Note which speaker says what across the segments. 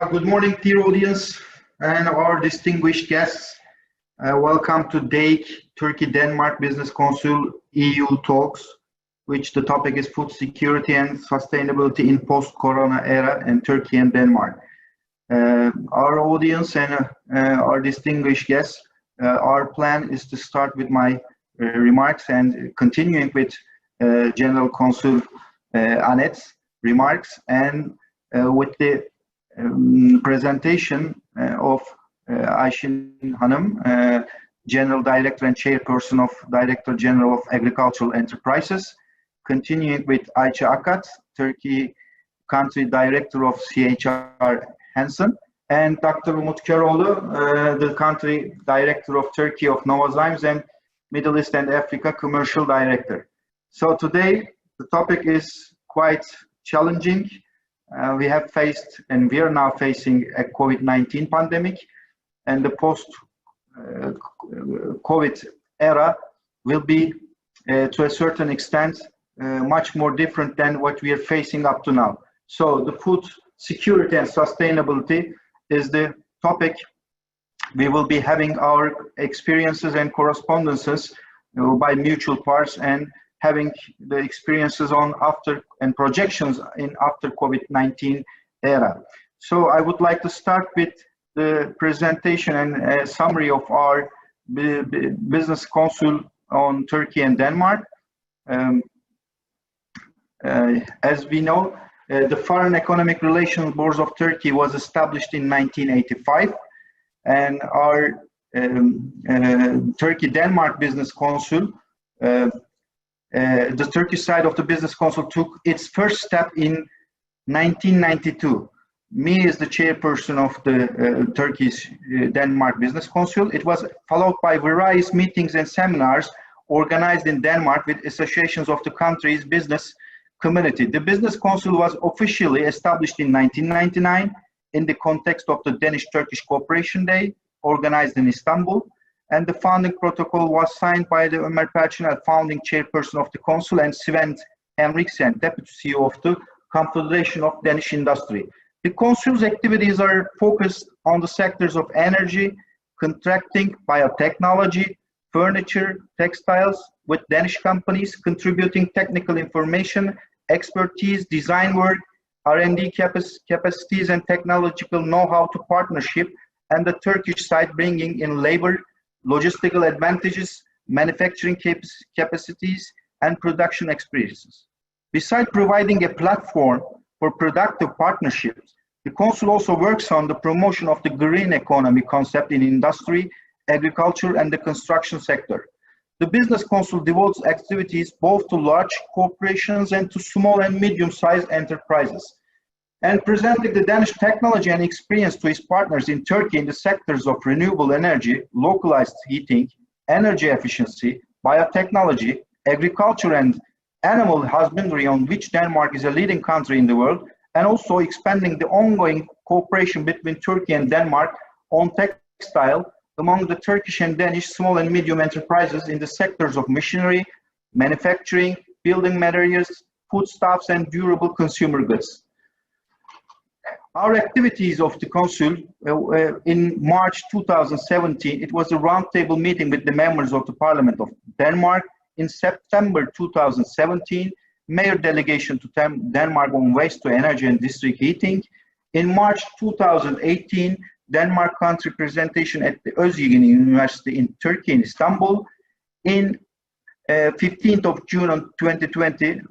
Speaker 1: Good morning, dear audience and our distinguished guests. Welcome to DEİK Turkey Denmark Business Council EU Talks, which the topic is food security and sustainability in post-corona era in Turkey and Denmark. Our audience and our distinguished guests, our plan is to start with my remarks and continuing with General Consul Anet's remarks and with the presentation of Ayşin Hanım, General Director and Chairperson of Director General of Agricultural Enterprises, continuing with Ayşe Akat, Turkey Country Director of CHR Hansen, and Dr. Umut Köroğlu, the Country Director of Turkey of Novozymes and Middle East and Africa Commercial Director. So today the topic is quite challenging. We have faced and we are now facing a COVID-19 pandemic, and the post-COVID era will be to a certain extent much more different than what we are facing up to now. So the food security and sustainability is the topic. We will be having our experiences and correspondences by mutual parts and having the experiences on after and projections in after COVID-19 era. So I would like to start with the presentation and a summary of our business council on Turkey and Denmark. As we know, the Foreign Economic Relations Board of Turkey was established in 1985, and our Turkey-Denmark Business Council, the Turkish side of the Business Council took its first step in 1992. Me as the chairperson of the Turkish Denmark Business Council. It was followed by various meetings and seminars organized in Denmark with associations of the country's business community. The Business Council was officially established in 1999 in the context of the Danish-Turkish Cooperation Day organized in Istanbul, and the founding protocol was signed by the Ömer Pelçinel, founding chairperson of the council, and Sven Henriksen, deputy CEO of the Confederation of Danish Industry. The council's activities are focused on the sectors of energy, contracting, biotechnology, furniture, textiles, with Danish companies contributing technical information, expertise, design work, R&D capacities, and technological know-how to partnership, and the Turkish side bringing in labor, logistical advantages, manufacturing capacities, and production experiences. Besides providing a platform for productive partnerships, the Council also works on the promotion of the green economy concept in industry, agriculture, and the construction sector. The Business Council devotes activities both to large corporations and to small and medium-sized enterprises, and presenting the Danish technology and experience to its partners in Turkey in the sectors of renewable energy, localized heating, energy efficiency, biotechnology, agriculture, and animal husbandry, on which Denmark is a leading country in the world, and also expanding the ongoing cooperation between Turkey and Denmark on textile among the Turkish and Danish small and medium enterprises in the sectors of machinery, manufacturing, building materials, foodstuffs, and durable consumer goods. Our activities of the Council in March 2017, it was a roundtable meeting with the members of the Parliament of Denmark. In September 2017, mayor delegation to Denmark on waste to energy and district heating. In March 2018, Denmark country presentation at the Özyeğin University in Turkey in Istanbul. In 15th of June 2020,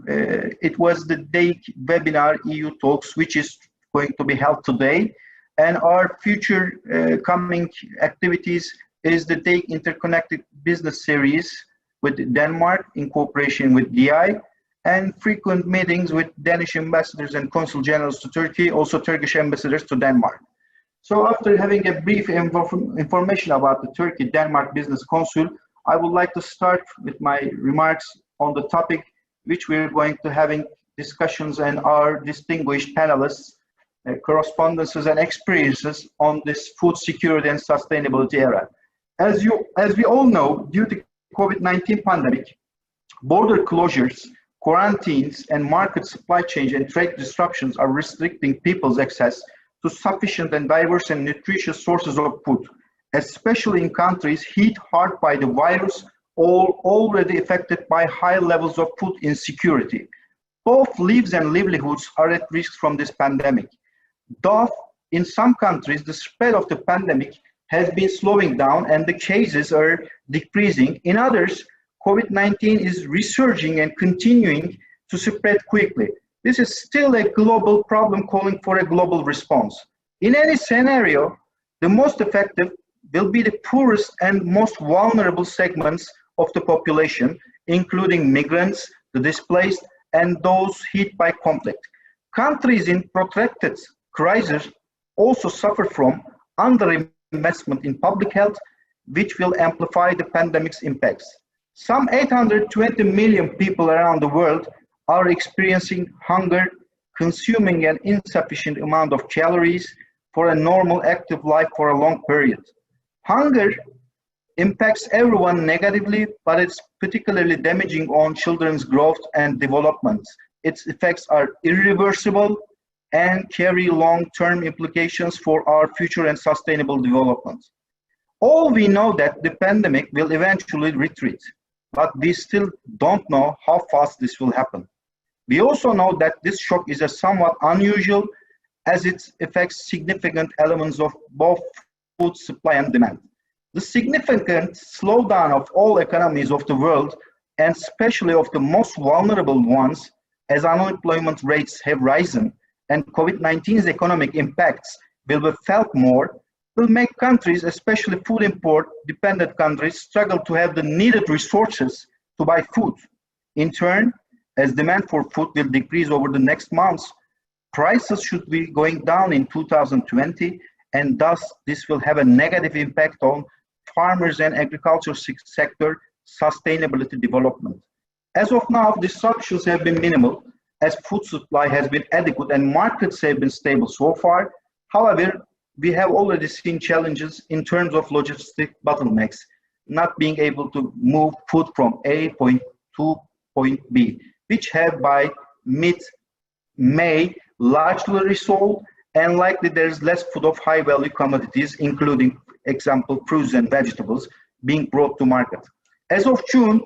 Speaker 1: it was the DEİK webinar EU Talks, which is going to be held today, and our future coming activities is the DEİK Interconnected Business Series with Denmark in cooperation with DI, and frequent meetings with Danish ambassadors and consul generals to Turkey, also Turkish ambassadors to Denmark. So after having a brief information about the Turkey-Denmark Business Council, I would like to start with my remarks on the topic which we're going to having discussions and our distinguished panelists correspondences and experiences on this food security and sustainability era. As we all know, due to COVID-19 pandemic, border closures, quarantines, and market supply chain and trade disruptions are restricting people's access to sufficient and diverse and nutritious sources of food, especially in countries hit hard by the virus or already affected by high levels of food insecurity. Both lives and livelihoods are at risk from this pandemic. Though in some countries the spread of the pandemic has been slowing down and the cases are decreasing, in others COVID-19 is resurging and continuing to spread quickly. This is still a global problem calling for a global response. In any scenario, the most effective will be the poorest and most vulnerable segments of the population, including migrants, the displaced, and those hit by conflict. Countries in protracted crisis also suffer from underinvestment in public health, which will amplify the pandemic's impacts. Some 820 million people around the world are experiencing hunger, consuming an insufficient amount of calories for a normal active life for a long period. Hunger impacts everyone negatively, but it's particularly damaging on children's growth and development. Its effects are irreversible and carry long-term implications for our future and sustainable development. All we know that the pandemic will eventually retreat, but we still don't know how fast this will happen. We also know that this shock is a somewhat unusual as it affects significant elements of both food supply and demand. The significant slowdown of all economies of the world, and especially of the most vulnerable ones, as unemployment rates have risen and COVID-19's economic impacts will be felt more, will make countries, especially food import dependent countries, struggle to have the needed resources to buy food. In turn, as demand for food will decrease over the next months, prices should be going down in 2020, and thus this will have a negative impact on farmers and agriculture sector sustainability development. As of now, disruptions have been minimal as food supply has been adequate and markets have been stable so far. However, we have already seen challenges in terms of logistic bottlenecks, not being able to move food from A point to point B, which have by mid-May largely resolved, and likely there is less food of high value commodities, including, example, fruits and vegetables, being brought to market. As of June,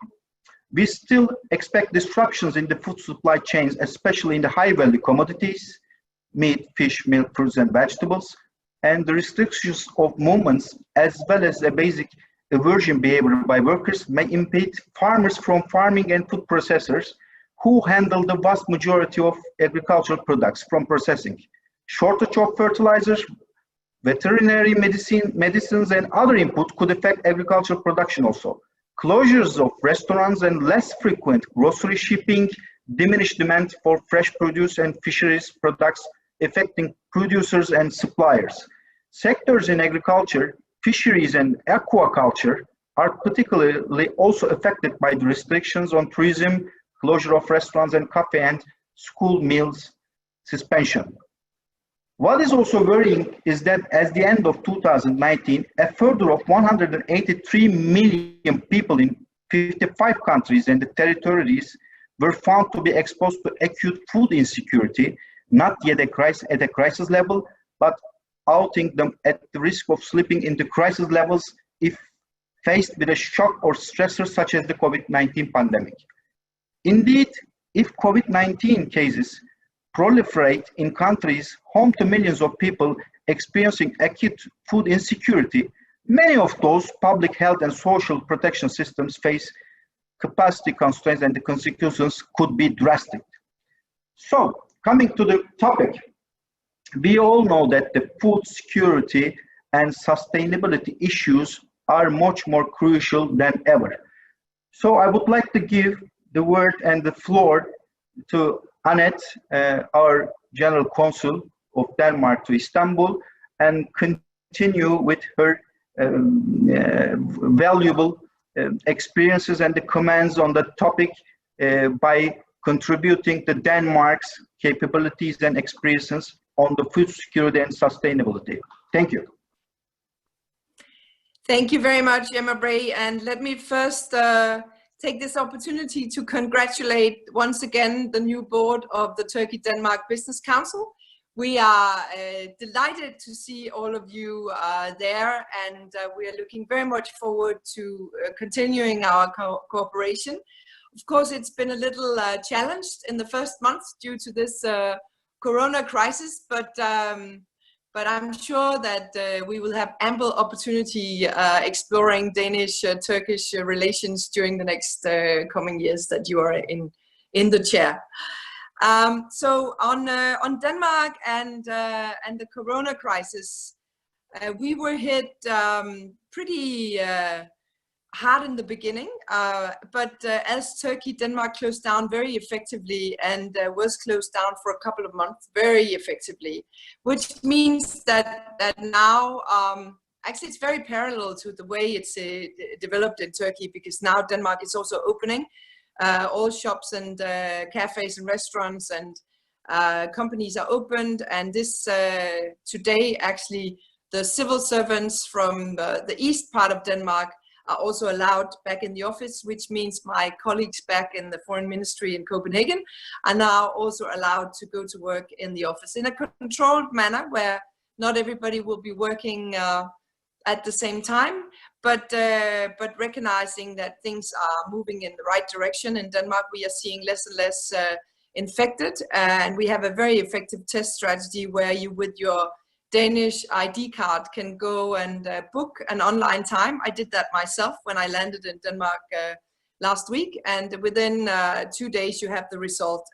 Speaker 1: we still expect disruptions in the food supply chains, especially in the high value commodities, meat, fish, milk, fruits and vegetables, and the restrictions of movements as well as a basic aversion behavior by workers may impede farmers from farming and food processors who handle the vast majority of agricultural products from processing. Shortage of fertilizers, veterinary medicines and other input could affect agricultural production also. Closures of restaurants and less frequent grocery shipping diminish demand for fresh produce and fisheries products, affecting producers and suppliers. Sectors in agriculture, fisheries and aquaculture are particularly also affected by the restrictions on tourism, closure of restaurants and cafe and school meals suspension. What is also worrying is that at the end of 2019, a further of 183 million people in 55 countries and the territories were found to be exposed to acute food insecurity, not yet at a crisis level, but outing them at the risk of slipping into crisis levels if faced with a shock or stressor such as the COVID-19 pandemic. Indeed, if COVID-19 cases proliferate in countries home to millions of people experiencing acute food insecurity, many of those public health and social protection systems face capacity constraints and the consequences could be drastic. So, coming to the topic, we all know that the food security and sustainability issues are much more crucial than ever. So I would like to give the word and the floor to Annette, our General Consul of Denmark to Istanbul, and continue with her valuable experiences and the comments on the topic by contributing to Denmark's capabilities and experiences on the food security and sustainability. Thank you.
Speaker 2: Thank you very much, Emrah, and let me first take this opportunity to congratulate once again the new board of the Turkey-Denmark Business Council We are delighted to see all of you there, and we are looking very much forward to continuing our cooperation. Of course, it's been a little challenged in the first months due to this Corona crisis, but I'm sure that we will have ample opportunity exploring Danish-Turkish relations during the next coming years that you are in the chair. So on Denmark and the Corona crisis, we were hit pretty hard in the beginning, but as Turkey, Denmark closed down very effectively and was closed down for a couple of months very effectively, which means that now actually it's very parallel to the way it's developed in Turkey, because now Denmark is also opening. All shops and cafes and restaurants and companies are opened, and this today actually the civil servants from the east part of Denmark are also allowed back in the office, which means my colleagues back in the foreign ministry in Copenhagen are now also allowed to go to work in the office in a controlled manner, where not everybody will be working at the same time, but recognizing that things are moving in the right direction. In Denmark, we are seeing less and less infected, and we have a very effective test strategy where you, with your Danish ID card, can go and book an online time. I did that myself when I landed in Denmark last week, and within 2 days you have the result.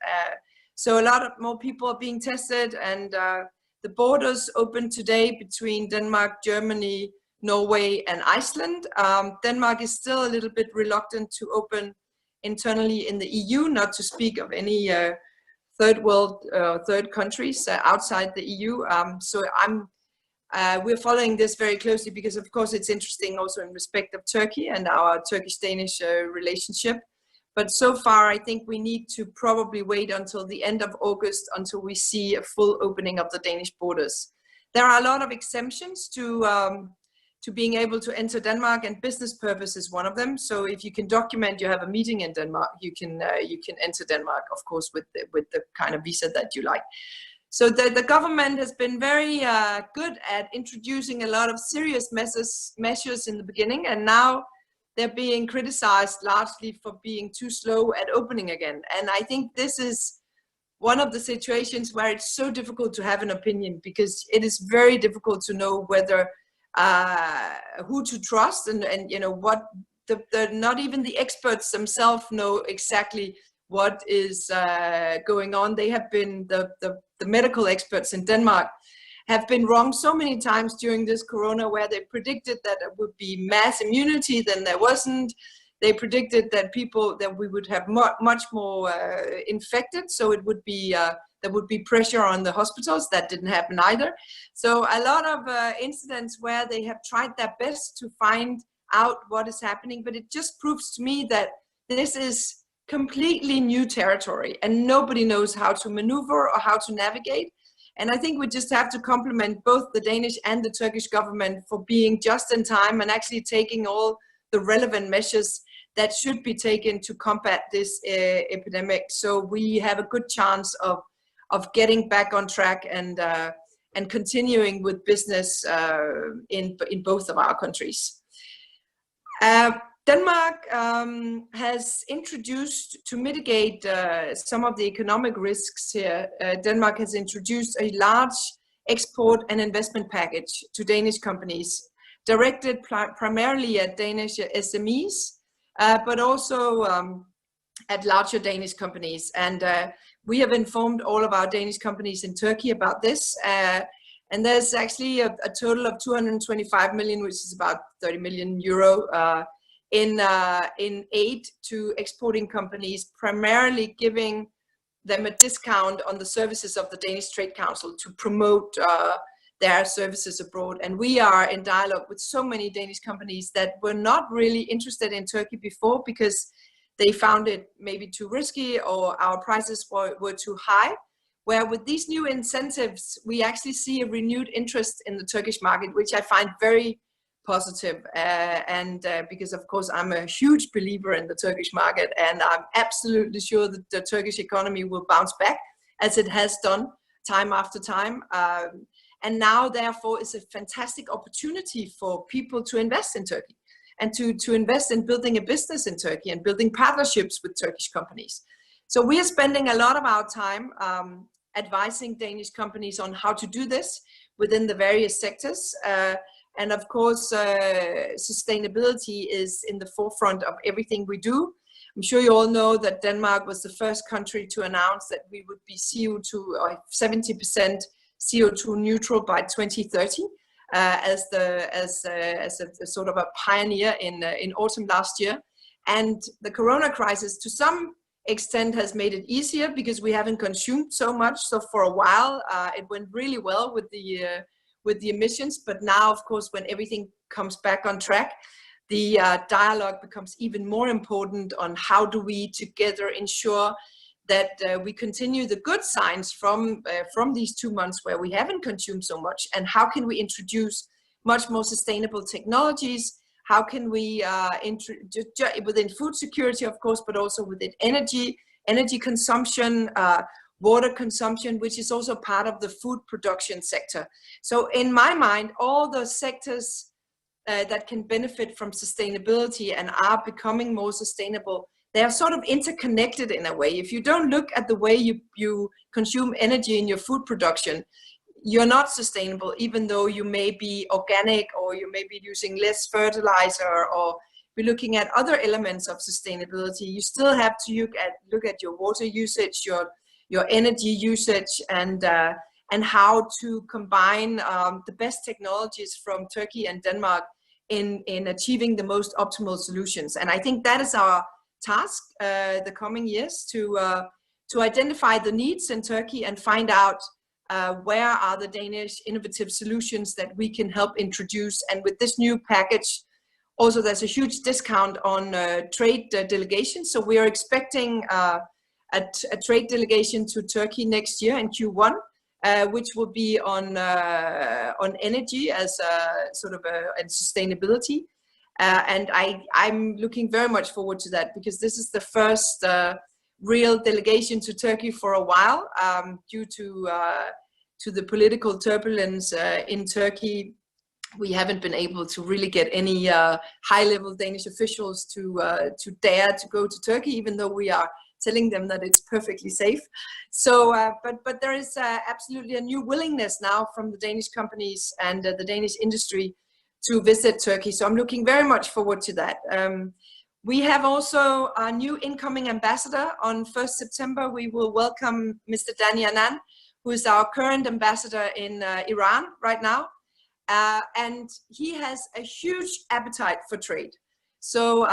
Speaker 2: So a lot of more people are being tested, and the borders open today between Denmark, Germany, Norway and Iceland. Denmark is still a little bit reluctant to open internally in the EU, not to speak of any third countries outside the EU. So we're following this very closely, because of course it's interesting also in respect of Turkey and our Turkish-Danish relationship. But so far I think we need to probably wait until the end of August until we see a full opening of the Danish borders. There are a lot of exemptions to being able to enter Denmark, and business purpose is one of them. So if you can document you have a meeting in Denmark, you can enter Denmark, of course, with the kind of visa that you like. So the government has been very good at introducing a lot of serious measures in the beginning, and now they're being criticized largely for being too slow at opening again. And I think this is one of the situations where it's so difficult to have an opinion, because it is very difficult to know whether who to trust, and you know what not even the experts themselves know exactly what is going on. They have been the medical experts in Denmark have been wrong so many times during this corona, where they predicted that it would be mass immunity, then there wasn't. They predicted that we would have much more infected, so it would be there would be pressure on the hospitals. That didn't happen either. So a lot of incidents where they have tried their best to find out what is happening, but it just proves to me that this is completely new territory and nobody knows how to maneuver or how to navigate. And I think we just have to compliment both the Danish and the Turkish government for being just in time and actually taking all the relevant measures that should be taken to combat this epidemic. So we have a good chance of getting back on track and continuing with business in both of our countries. Denmark has introduced, to mitigate some of the economic risks here, Denmark has introduced a large export and investment package to Danish companies, directed primarily at Danish SMEs, but also at larger Danish companies. And we have informed all of our Danish companies in Turkey about this. And there's actually a total of 225 million, which is about 30 million euro, in aid to exporting companies, primarily giving them a discount on the services of the Danish Trade Council to promote their services abroad. And we are in dialogue with so many Danish companies that were not really interested in Turkey before because they found it maybe too risky or our prices were too high. Where with these new incentives, we actually see a renewed interest in the Turkish market, which I find very positive. Because of course, I'm a huge believer in the Turkish market, and I'm absolutely sure that the Turkish economy will bounce back as it has done time after time. And now, therefore, is a fantastic opportunity for people to invest in Turkey and to invest in building a business in Turkey and building partnerships with Turkish companies. So we are spending a lot of our time advising Danish companies on how to do this within the various sectors. And of course, sustainability is in the forefront of everything we do. I'm sure you all know that Denmark was the first country to announce that we would be CO2 or 70% CO2 neutral by 2030, as a sort of a pioneer in autumn last year. And the Corona crisis, to some extent, has made it easier because we haven't consumed so much. So for a while, it went really well with the emissions. But now, of course, when everything comes back on track, the dialogue becomes even more important on how do we together ensure that we continue the good signs from these 2 months where we haven't consumed so much, and how can we introduce much more sustainable technologies. How can we, within food security, of course, but also within energy consumption, water consumption, which is also part of the food production sector. So in my mind, all the sectors that can benefit from sustainability and are becoming more sustainable, they are sort of interconnected in a way. If you don't look at the way you consume energy in your food production, you're not sustainable, even though you may be organic or you may be using less fertilizer or be looking at other elements of sustainability. You still have to look at your water usage, your energy usage, and how to combine the best technologies from Turkey and Denmark in achieving the most optimal solutions. And I think that is our task the coming years, to identify the needs in Turkey and find out where are the Danish innovative solutions that we can help introduce. And with this new package, also there's a huge discount on trade delegations. So we are expecting a trade delegation to Turkey next year in Q1, which will be on energy as and sustainability. And I'm looking very much forward to that, because this is the first real delegation to Turkey for a while, due to the political turbulence in Turkey. We haven't been able to really get any high-level Danish officials to dare to go to Turkey, even though we are telling them that it's perfectly safe. So, but there is absolutely a new willingness now from the Danish companies and the Danish industry to visit Turkey. So I'm looking very much forward to that. We have also a new incoming ambassador. On 1st September, we will welcome Mr. Danny Anand, who is our current ambassador in Iran right now. And he has a huge appetite for trade. So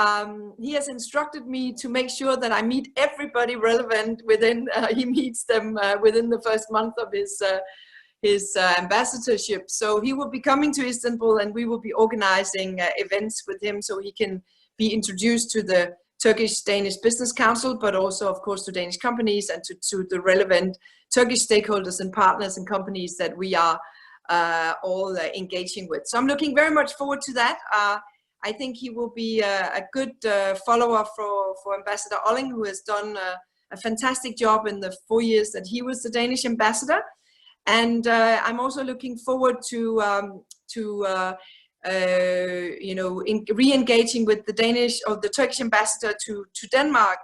Speaker 2: he has instructed me to make sure that I meet everybody relevant within, he meets them within the first month of his ambassadorship. So he will be coming to Istanbul, and we will be organizing events with him so he can be introduced to the Turkish-Danish Business Council, but also, of course, to Danish companies and to the relevant Turkish stakeholders and partners and companies that we are all engaging with. So I'm looking very much forward to that. I think he will be a good follower for Ambassador Olling, who has done a fantastic job in the 4 years that he was the Danish ambassador. And I'm also looking forward to re-engaging with the Danish or the Turkish ambassador to Denmark,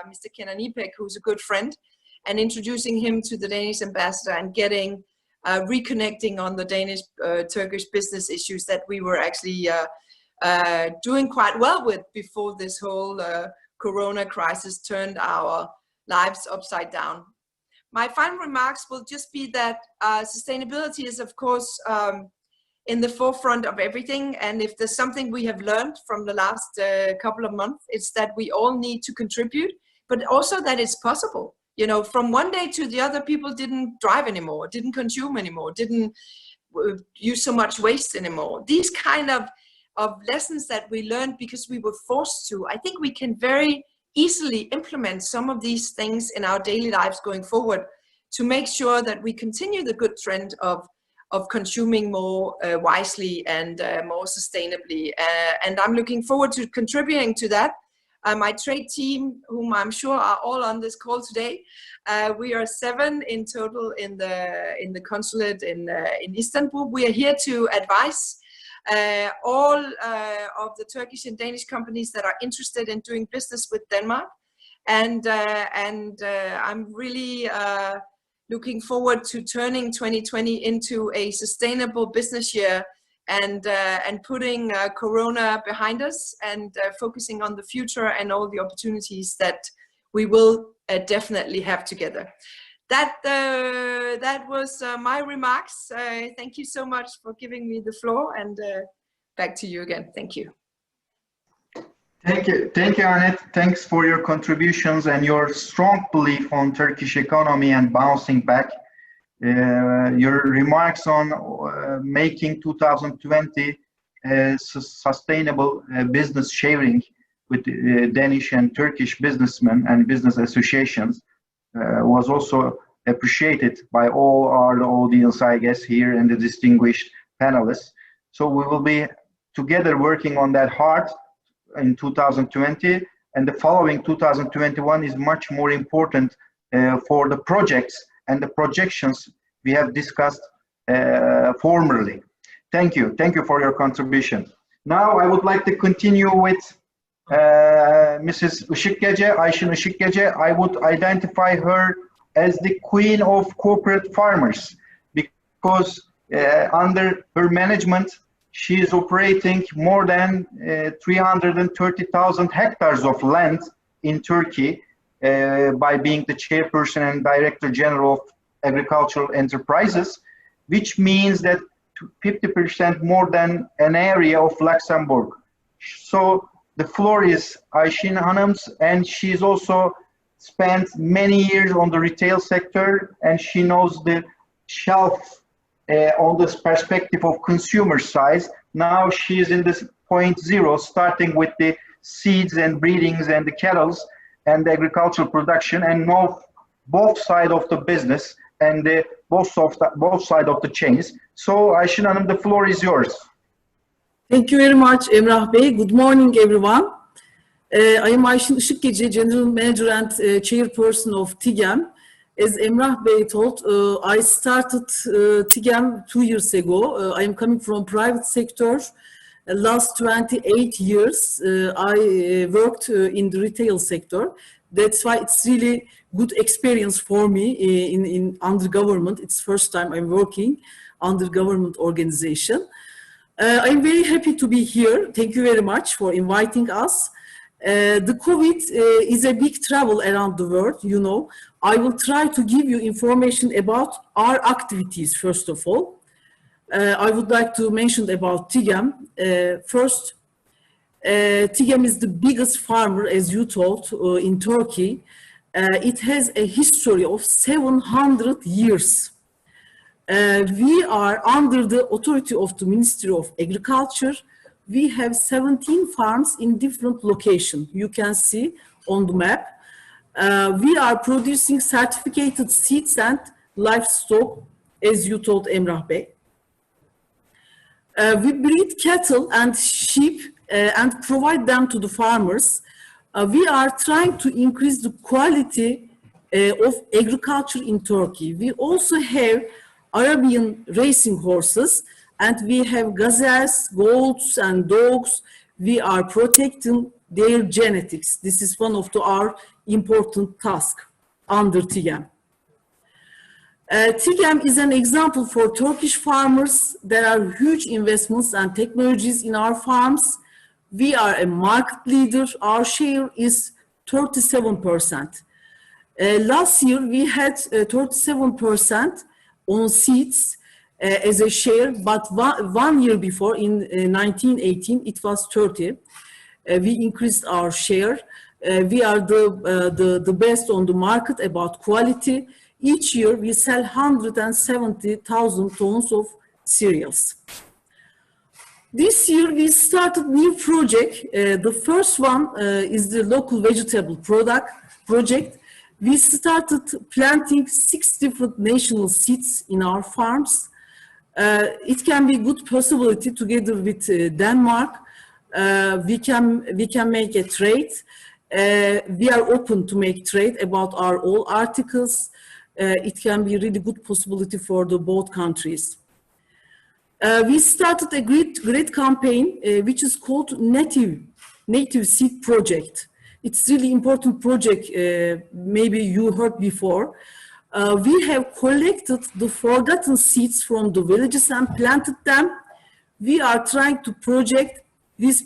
Speaker 2: Mr. Kenan İpek, who's a good friend, and introducing him to the Danish ambassador and getting reconnecting on the Danish-Turkish business issues that we were actually doing quite well with before this whole Corona crisis turned our lives upside down. My final remarks will just be that sustainability is, of course, in the forefront of everything. And if there's something we have learned from the last couple of months, it's that we all need to contribute, but also that it's possible. You know, from one day to the other, people didn't drive anymore, didn't consume anymore, didn't use so much waste anymore. These kind of lessons that we learned because we were forced to, I think we can very easily implement some of these things in our daily lives going forward to make sure that we continue the good trend of consuming more wisely and more sustainably. And I'm looking forward to contributing to that. My trade team, whom I'm sure are all on this call today, we are 7 in total in the consulate in Istanbul. We are here to advise all of the Turkish and Danish companies that are interested in doing business with Denmark, and I'm really looking forward to turning 2020 into a sustainable business year and putting Corona behind us and focusing on the future and all the opportunities that we will definitely have together. That was my remarks. Thank you so much for giving me the floor, and back to you again. Thank you.
Speaker 1: Thank you, Annette. Thanks for your contributions and your strong belief on Turkish economy and bouncing back. Your remarks on making 2020 sustainable business sharing with Danish and Turkish businessmen and business associations was also appreciated by all our audience, I guess, here and the distinguished panelists. So we will be together working on that hard in 2020, and the following 2021 is much more important for the projects and the projections we have discussed formerly. Thank you for your contribution. Now I would like to continue with Mrs. Işıkgece, Ayşin Işıkgece. I would identify her as the queen of corporate farmers because under her management she is operating more than 330,000 hectares of land in Turkey by being the chairperson and director general of agricultural enterprises, which means that 50% more than an area of Luxembourg. So the floor is Ayşin Hanım's, and she's also spent many years on the retail sector, and she knows the shelf on this perspective of consumer size. Now she is in this 0.0, starting with the seeds and breedings and the kettles and the agricultural production, and know both sides of the business and both sides of the chains. So Ayşin Hanım, the floor is yours.
Speaker 3: Thank you very much, Emrah Bey. Good morning, everyone. I am Ayşin Işıkgece, General Manager and Chairperson of Tigem. As Emrah Bey told, I started Tigem 2 years ago. I am coming from private sector. Last 28 years, I worked in the retail sector. That's why it's really good experience for me in under government. It's first time I'm working under government organization. I'm very happy to be here. Thank you very much for inviting us. The COVID is a big travel around the world, you know. I will try to give you information about our activities, first of all. I would like to mention about Tigem. First, Tigem is the biggest farmer, as you told, in Turkey. It has a history of 700 years. We are under the authority of the Ministry of Agriculture. We have 17 farms in different locations. You can see on the map. We are producing certificated seeds and livestock, as you told Emrah Bey. We breed cattle and sheep and provide them to the farmers. We are trying to increase the quality of agriculture in Turkey. We also have Arabian racing horses, and we have gazelles, goats, and dogs. We are protecting their genetics. This is one of our important tasks under Tigem. Tigem is an example for Turkish farmers. There are huge investments and technologies in our farms. We are a market leader. Our share is 37%. Last year, we had 37% on seeds as a share, but one year before, in 1918, it was 30. We increased our share. We are the best on the market about quality. Each year, we sell 170,000 tons of cereals. This year, we started new project. The first one is the local vegetable project. We started planting 6 different national seeds in our farms. It can be good possibility together with Denmark. We can make a trade. We are open to make trade about our all articles. It can be a really good possibility for the both countries. We started a great campaign, which is called Native Seed Project. It's really important project, maybe you heard before. We have collected the forgotten seeds from the villages and planted them. We are trying to protect these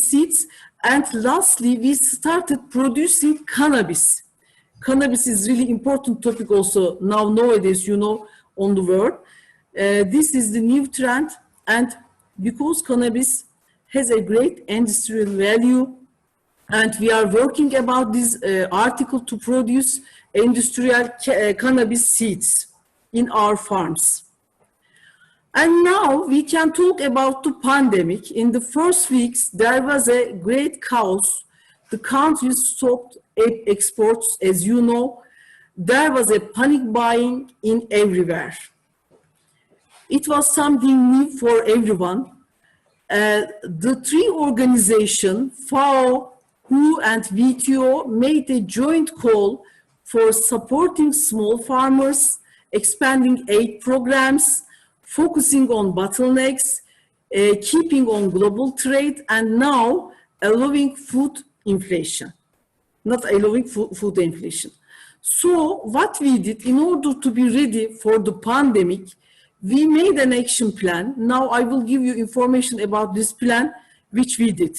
Speaker 3: seeds, and lastly, we started producing cannabis. Cannabis is really important topic also nowadays, you know, on the world. This is the new trend, and because cannabis has a great industrial value, and we are working about this article to produce industrial cannabis seeds in our farms. And now we can talk about the pandemic. In the first weeks, there was a great chaos. The countries stopped exports, as you know. There was a panic buying in everywhere. It was something new for everyone. The three organizations, FAO, WHO, and WTO, made a joint call for supporting small farmers, expanding aid programs, focusing on bottlenecks, keeping on global trade, and now allowing food inflation, not allowing food inflation. So what we did in order to be ready for the pandemic, we made an action plan. Now I will give you information about this plan, which we did.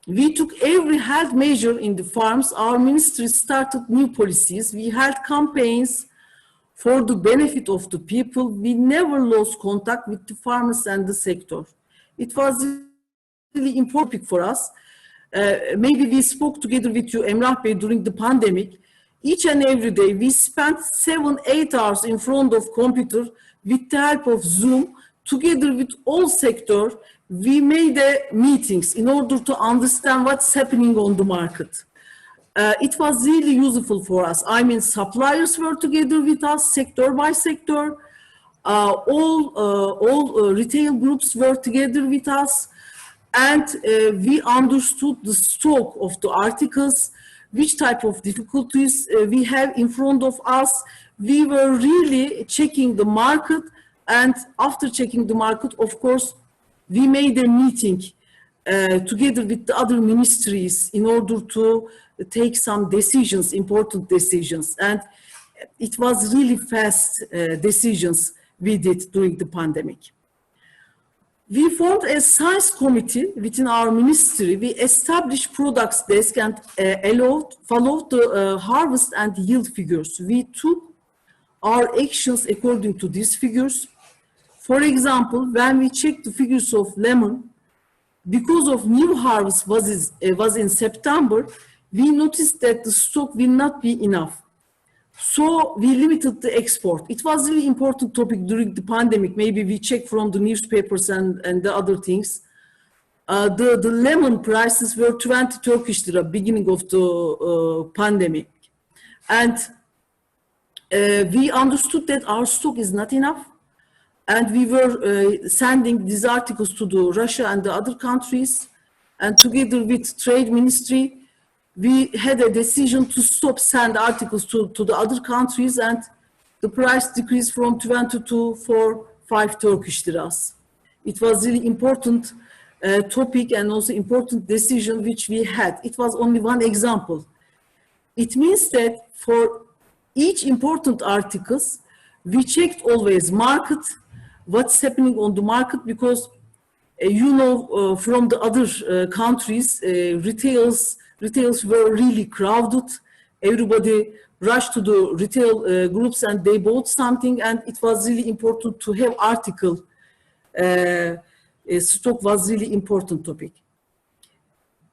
Speaker 3: We took every health measure in the farms. Our ministry started new policies. We held campaigns for the benefit of the people. We never lost contact with the farmers and the sector. It was really important for us. Maybe we spoke together with you, Emrah Bey, during the pandemic. Each and every day, we spent 7-8 hours in front of computer with the help of Zoom, together with all sector. We made meetings in order to understand what's happening on the market. It was really useful for us. I mean, suppliers were together with us, sector by sector. All retail groups were together with us. And we understood the stock of the articles, which type of difficulties we have in front of us. We were really checking the market. And after checking the market, of course, we made a meeting together with the other ministries in order to take some decisions, important decisions. And it was really fast decisions we did during the pandemic. We formed a science committee within our ministry. We established products desk and followed the harvest and yield figures. We took our actions according to these figures. For example, when we checked the figures of lemon, because of new harvest was in September, we noticed that the stock will not be enough. So we limited the export. It was a really important topic during the pandemic. Maybe we checked from the newspapers and the other things. The lemon prices were 20 Turkish lira beginning of the pandemic. And we understood that our stock is not enough. And we were sending these articles to Russia and the other countries. And together with Trade Ministry, we had a decision to stop send articles to the other countries, and the price decreased from 20 to 5 Turkish liras. It was really important topic and also important decision which we had. It was only one example. It means that for each important articles, we checked always market, what's happening on the market, because you know, from the other countries, retails were really crowded. Everybody rushed to the retail groups and they bought something, and it was really important to have article. Stock was really important topic.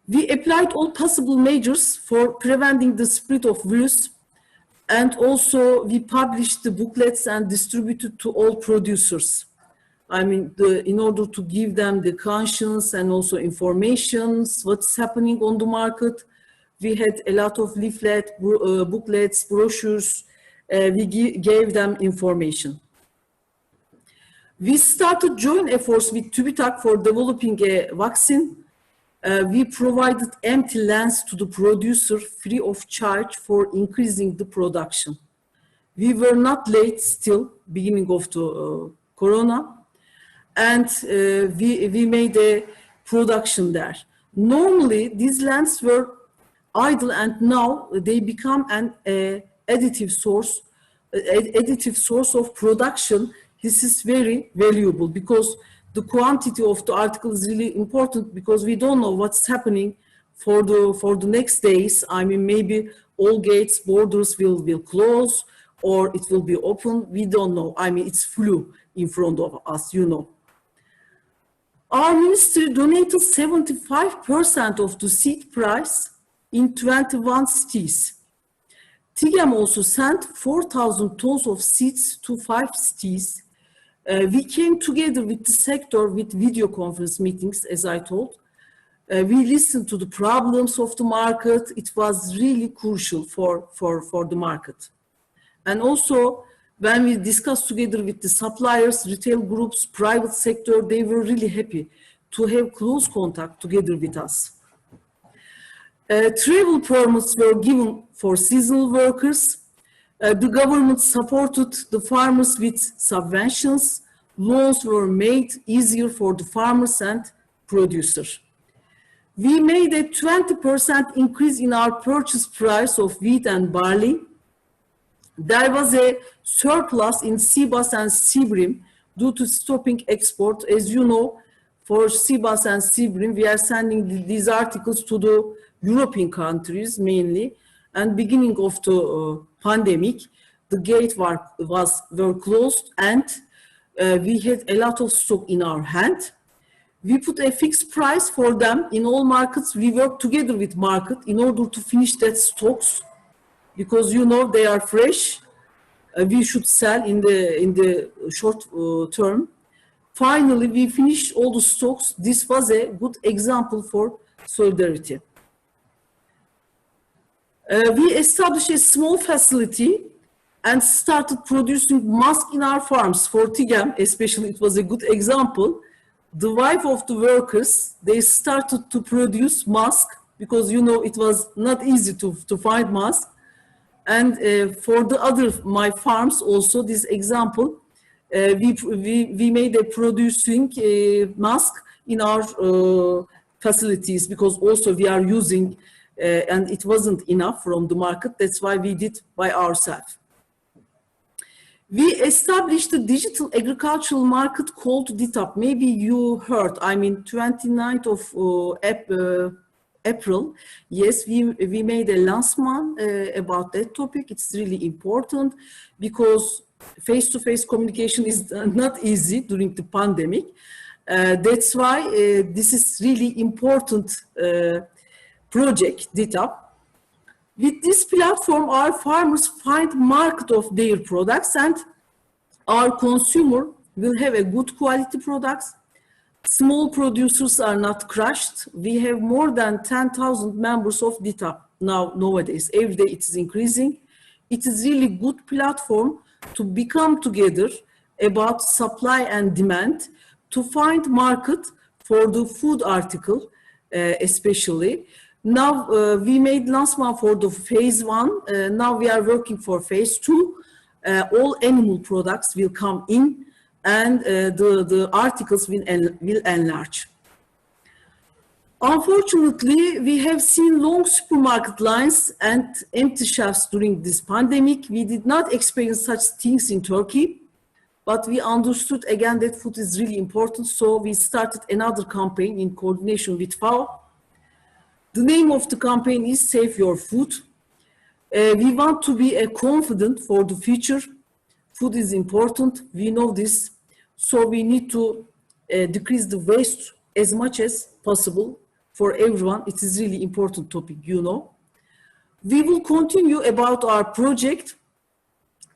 Speaker 3: We applied all possible measures for preventing the spread of virus, and also we published the booklets and distributed to all producers. I mean, in order to give them the conscience and also informations, what's happening on the market. We had a lot of leaflet, booklets, brochures. We gave them information. We started joint efforts with TÜBİTAK for developing a vaccine. We provided empty lands to the producer free of charge for increasing the production. We were not late still, beginning of the corona, and we made a production there. Normally, these lands were idle, and now they become an additive source of production. This is very valuable because the quantity of the article is really important, because we don't know what's happening for the next days. I mean, maybe all gates, borders will close, or it will be open. We don't know. I mean, it's flu in front of us, you know. Our ministry donated 75% of the seed price in 21 cities. TİGEM also sent 4,000 tons of seeds to 5 cities. We came together with the sector with video conference meetings, as I told. We listened to the problems of the market. It was really crucial for the market. And also, when we discussed together with the suppliers, retail groups, private sector, they were really happy to have close contact together with us. Travel permits were given for seasonal workers. The government supported the farmers with subventions. Loans were made easier for the farmers and producers. We made a 20% increase in our purchase price of wheat and barley. There was a surplus in Sivas and Sibrim due to stopping export. As you know, for Sivas and Sibrim, we are sending these articles to the European countries mainly. And beginning of the pandemic, the gates were closed, and we had a lot of stock in our hand. We put a fixed price for them in all markets. We work together with market in order to finish that stocks, because you know they are fresh. We should sell in the short term. Finally, we finished all the stocks. This was a good example for solidarity. We established a small facility and started producing masks in our farms for Tigem, especially. It was a good example. The wife of the workers, they started to produce masks because, you know, it was not easy to find masks. And for the other, my farms also, this example, we made a producing mask in our facilities, because also we are using, and it wasn't enough from the market. That's why we did by ourselves. We established a digital agricultural market called DİTAP. Maybe you heard, I mean, 29th of April, yes, we made a lancement about that topic. It's really important because face-to-face communication is not easy during the pandemic. That's why this is really important project, DİTAP. With this platform, our farmers find market of their products, and our consumer will have a good quality products. Small producers are not crushed. We have more than 10,000 members of DİTAP nowadays. Every day it is increasing. It is really good platform to become together about supply and demand, to find market for the food article, especially. Now we made lancement for the phase 1. Now we are working for phase 2. All animal products will come in, and the articles will enlarge. Unfortunately, we have seen long supermarket lines and empty shelves during this pandemic. We did not experience such things in Turkey, but we understood again that food is really important. So we started another campaign in coordination with FAO. The name of the campaign is Save Your Food. We want to be confident for the future. Food is important, we know this. So we need to decrease the waste as much as possible for everyone. It is really important topic, you know. We will continue about our project,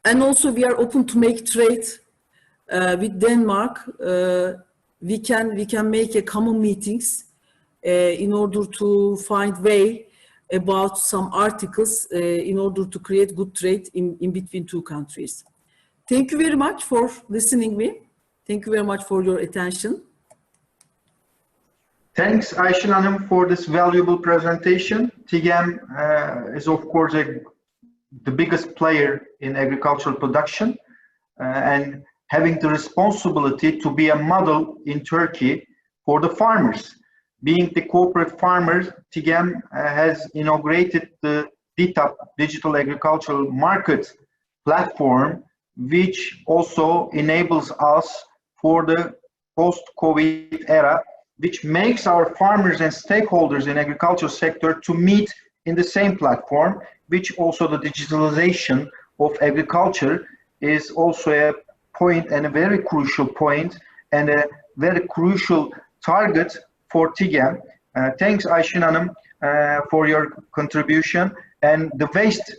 Speaker 3: and also we are open to make trade with Denmark. We can make a common meetings in order to find way about some articles in order to create good trade in between two countries. Thank you very much for listening me. Thank you very much for your attention.
Speaker 1: Thanks, Ayşin Hanım, for this valuable presentation. TİGEM is, of course, the biggest player in agricultural production and having the responsibility to be a model in Turkey for the farmers. Being the corporate farmers, TİGEM has inaugurated the DTAP, Digital Agricultural Market platform, which also enables us for the post-COVID era, which makes our farmers and stakeholders in agricultural sector to meet in the same platform, which also the digitalization of agriculture is also a point and a very crucial point and a very crucial target for TİGEM. Thanks, Ayşin Hanım, for your contribution. And the waste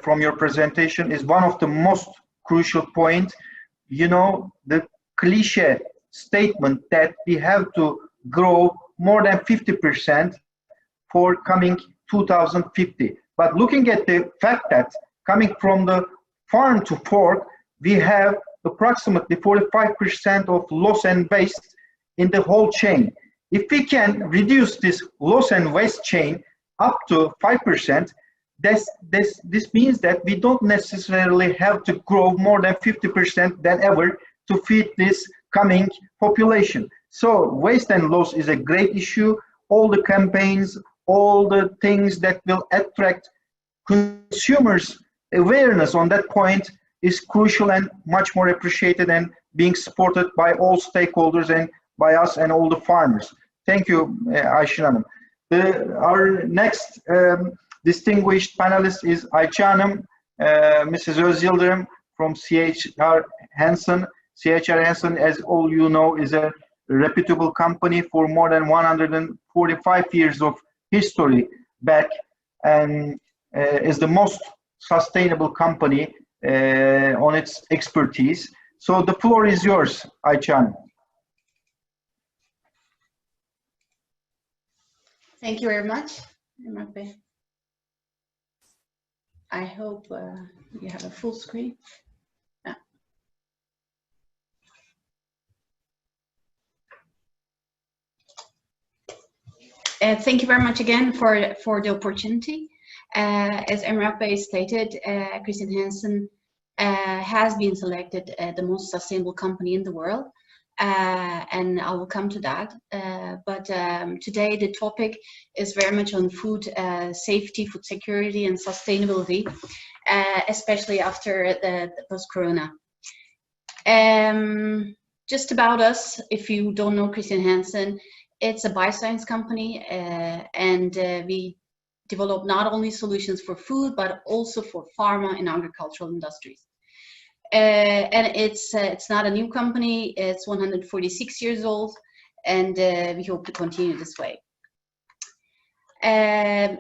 Speaker 1: from your presentation is one of the most crucial points. You know, the cliche statement that we have to grow more than 50% for coming 2050. But looking at the fact that coming from the farm to fork, we have approximately 45% of loss and waste in the whole chain. If we can reduce this loss and waste chain up to 5%, this means that we don't necessarily have to grow more than 50% than ever to feed this coming population. So waste and loss is a great issue. All the campaigns, all the things that will attract consumers' awareness on that point is crucial and much more appreciated and being supported by all stakeholders and by us and all the farmers. Thank you, Ayşin Hanım. Our next distinguished panelist is Ayça Hanım, Mrs. Öz Yıldırım from CHR Hansen. CHR Hansen, as all you know, is a reputable company for more than 145 years of history back and is the most sustainable company on its expertise. So the floor is yours, Ayça Hanım.
Speaker 4: Thank you very much, Emrah. I hope you have a full screen. Yeah. Thank you very much again for the opportunity. As Emrah stated, Christian Hansen has been selected the most sustainable company in the world. And I will come to that. But today the topic is very much on food safety, food security, and sustainability, especially after the post-corona. Just about us, if you don't know Christian Hansen, it's a bioscience company, and we develop not only solutions for food, but also for pharma and agricultural industries. And it's not a new company. It's 146 years old, and we hope to continue this way.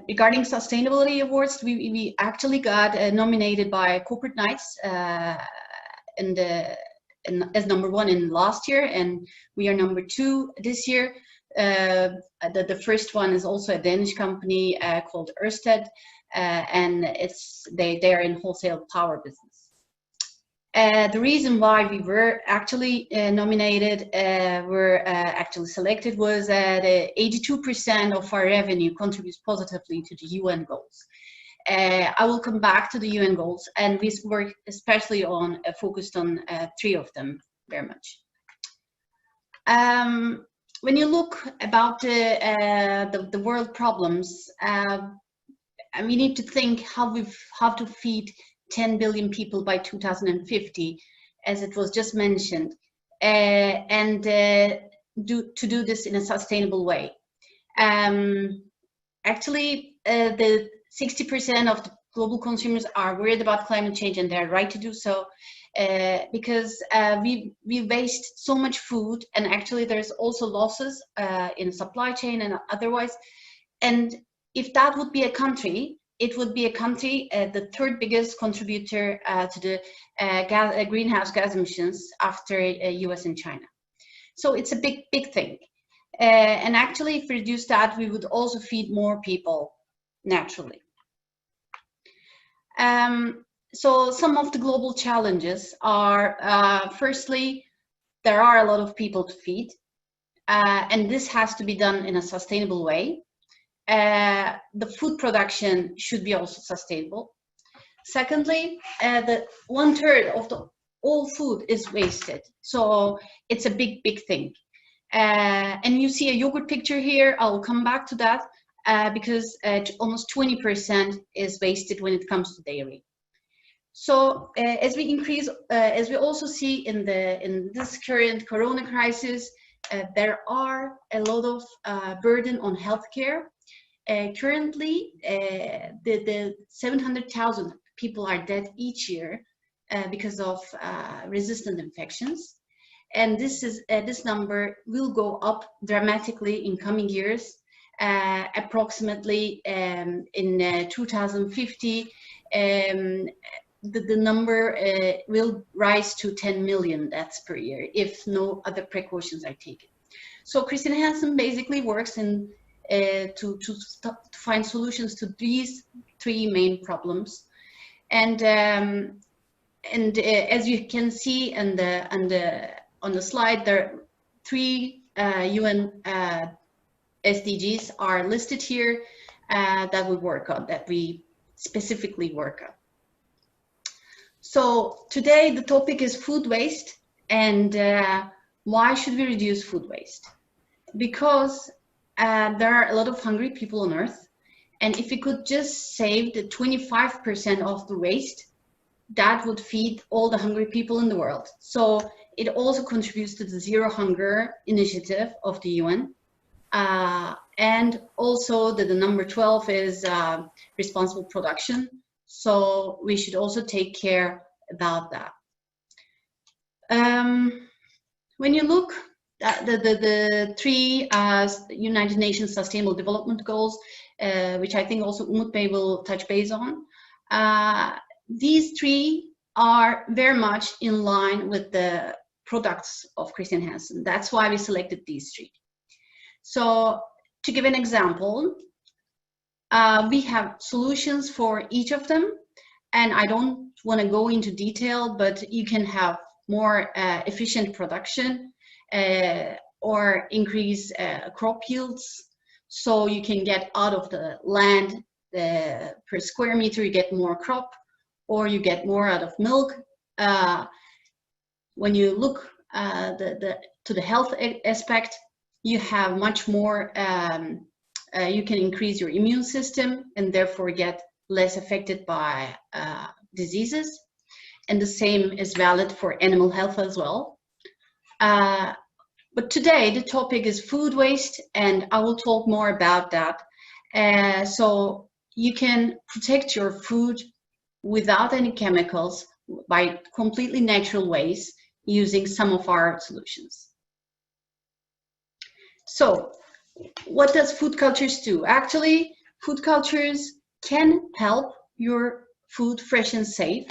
Speaker 4: Regarding sustainability awards, we actually got nominated by Corporate Knights as #1 in last year, and we are #2 this year. The first one is also a Danish company called Ørsted, and they are in wholesale power business. The reason why we were actually nominated, actually selected, was that 82% of our revenue contributes positively to the UN goals. I will come back to the UN goals, and we work especially on focused on 3 of them very much. When you look about the world problems, we need to think how to feed 10 billion people by 2050, as it was just mentioned, and to do this in a sustainable way. Actually, the 60% of the global consumers are worried about climate change, and they're right to do so, because we waste so much food, and actually there's also losses in supply chain and otherwise. And if that would be a country, it would be a country, the 3rd biggest contributor to the greenhouse gas emissions after US and China. So it's a big thing. And actually, if we reduce that, we would also feed more people naturally. So some of the global challenges are, firstly, there are a lot of people to feed. and this has to be done in a sustainable way. The food production should be also sustainable. Secondly, the 1/3 of all food is wasted, so it's a big thing. And you see a yogurt picture here. I'll come back to that because almost 20% is wasted when it comes to dairy. So as we increase, as we also see in this current Corona crisis, there are a lot of burden on healthcare. Currently, the 700,000 people are dead each year because of resistant infections, and this number will go up dramatically in coming years. Approximately in 2050, the number will rise to 10 million deaths per year if no other precautions are taken. So Christian Hansen basically works in to find solutions to these three main problems, and as you can see on the slide, there are 3 UN SDGs are listed here that we work on, that we specifically work on. So today the topic is food waste, and why should we reduce food waste? Because there are a lot of hungry people on Earth, and if we could just save the 25% of the waste, that would feed all the hungry people in the world. So it also contributes to the Zero Hunger initiative of the UN. And also the number 12 is responsible production. So we should also take care about that. When you look at the 3 United Nations Sustainable Development Goals, which I think also Umut Bey will touch base on, these 3 are very much in line with the products of Christian Hansen. That's why we selected these 3. So to give an example, we have solutions for each of them, and I don't want to go into detail, but you can have more efficient production or increase crop yields, so you can get out of the land per square meter, you get more crop, or you get more out of milk. When you look to the health aspect, you have much more, you can increase your immune system and therefore get less affected by diseases. And the same is valid for animal health as well. But today the topic is food waste, and I will talk more about that. So you can protect your food without any chemicals by completely natural ways using some of our solutions. So what does food cultures do? Actually, food cultures can help your food fresh and safe.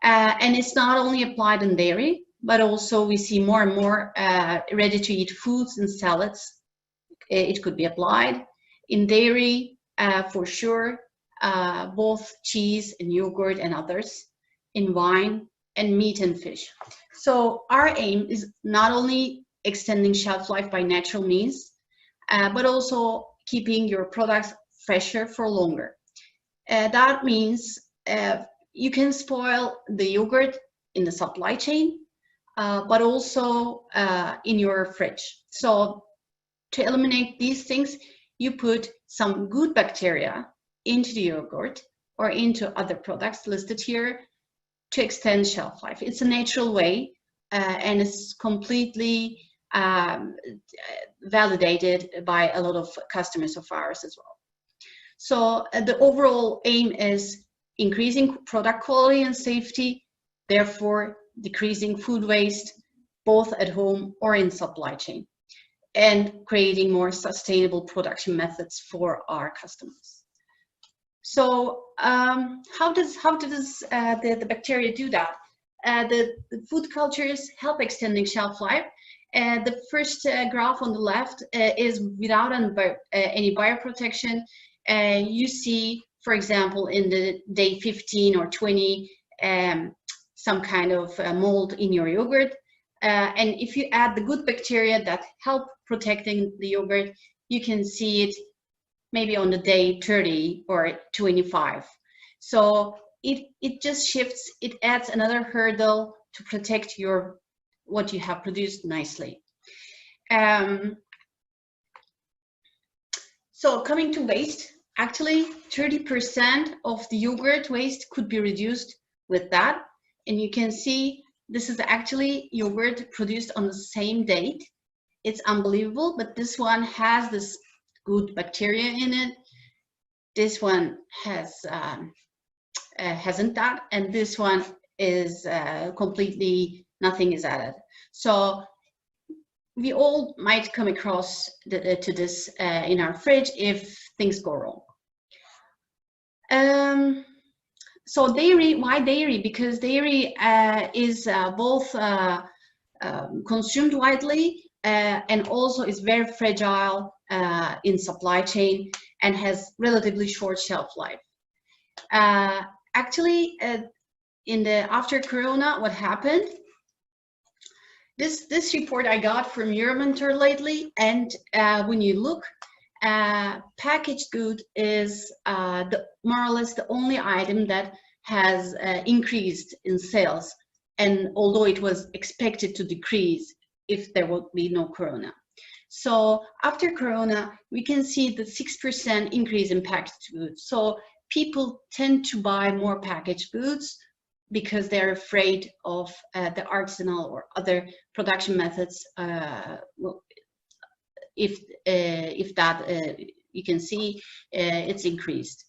Speaker 4: And it's not only applied in dairy, but also we see more and more ready-to-eat foods and salads. It could be applied in dairy for sure, both cheese and yogurt and others, in wine and meat and fish. So our aim is not only extending shelf life by natural means, but also keeping your products fresher for longer. That means you can spoil the yogurt in the supply chain, but also in your fridge. So to eliminate these things, you put some good bacteria into the yogurt or into other products listed here to extend shelf life. It's a natural way, and it's completely validated by a lot of customers of ours as well. So the overall aim is increasing product quality and safety, therefore decreasing food waste, both at home or in supply chain, and creating more sustainable production methods for our customers. So how does the bacteria do that? The food cultures help extending shelf life. The first graph on the left is without any bioprotection. You see, for example, in the day 15 or 20, some kind of mold in your yogurt. And if you add the good bacteria that help protecting the yogurt, you can see it maybe on the day 30 or 25. So it just shifts, it adds another hurdle to protect what you have produced nicely. So coming to waste, actually 30% of the yogurt waste could be reduced with that. And you can see this is actually yogurt produced on the same date. It's unbelievable, but this one has this good bacteria in it. This one hasn't that, and this one is completely nothing is added. So we all might come across to this in our fridge if things go wrong. So dairy, why dairy? Because dairy is both consumed widely and also is very fragile in supply chain and has relatively short shelf life. Actually, after Corona, what happened? This report I got from Euromonitor lately, and when you look, packaged good is more or less the only item that has increased in sales, and although it was expected to decrease if there would be no Corona. So after Corona, we can see the 6% increase in packaged goods. So people tend to buy more packaged goods because they're afraid of the artisanal or other production methods. If that you can see it's increased.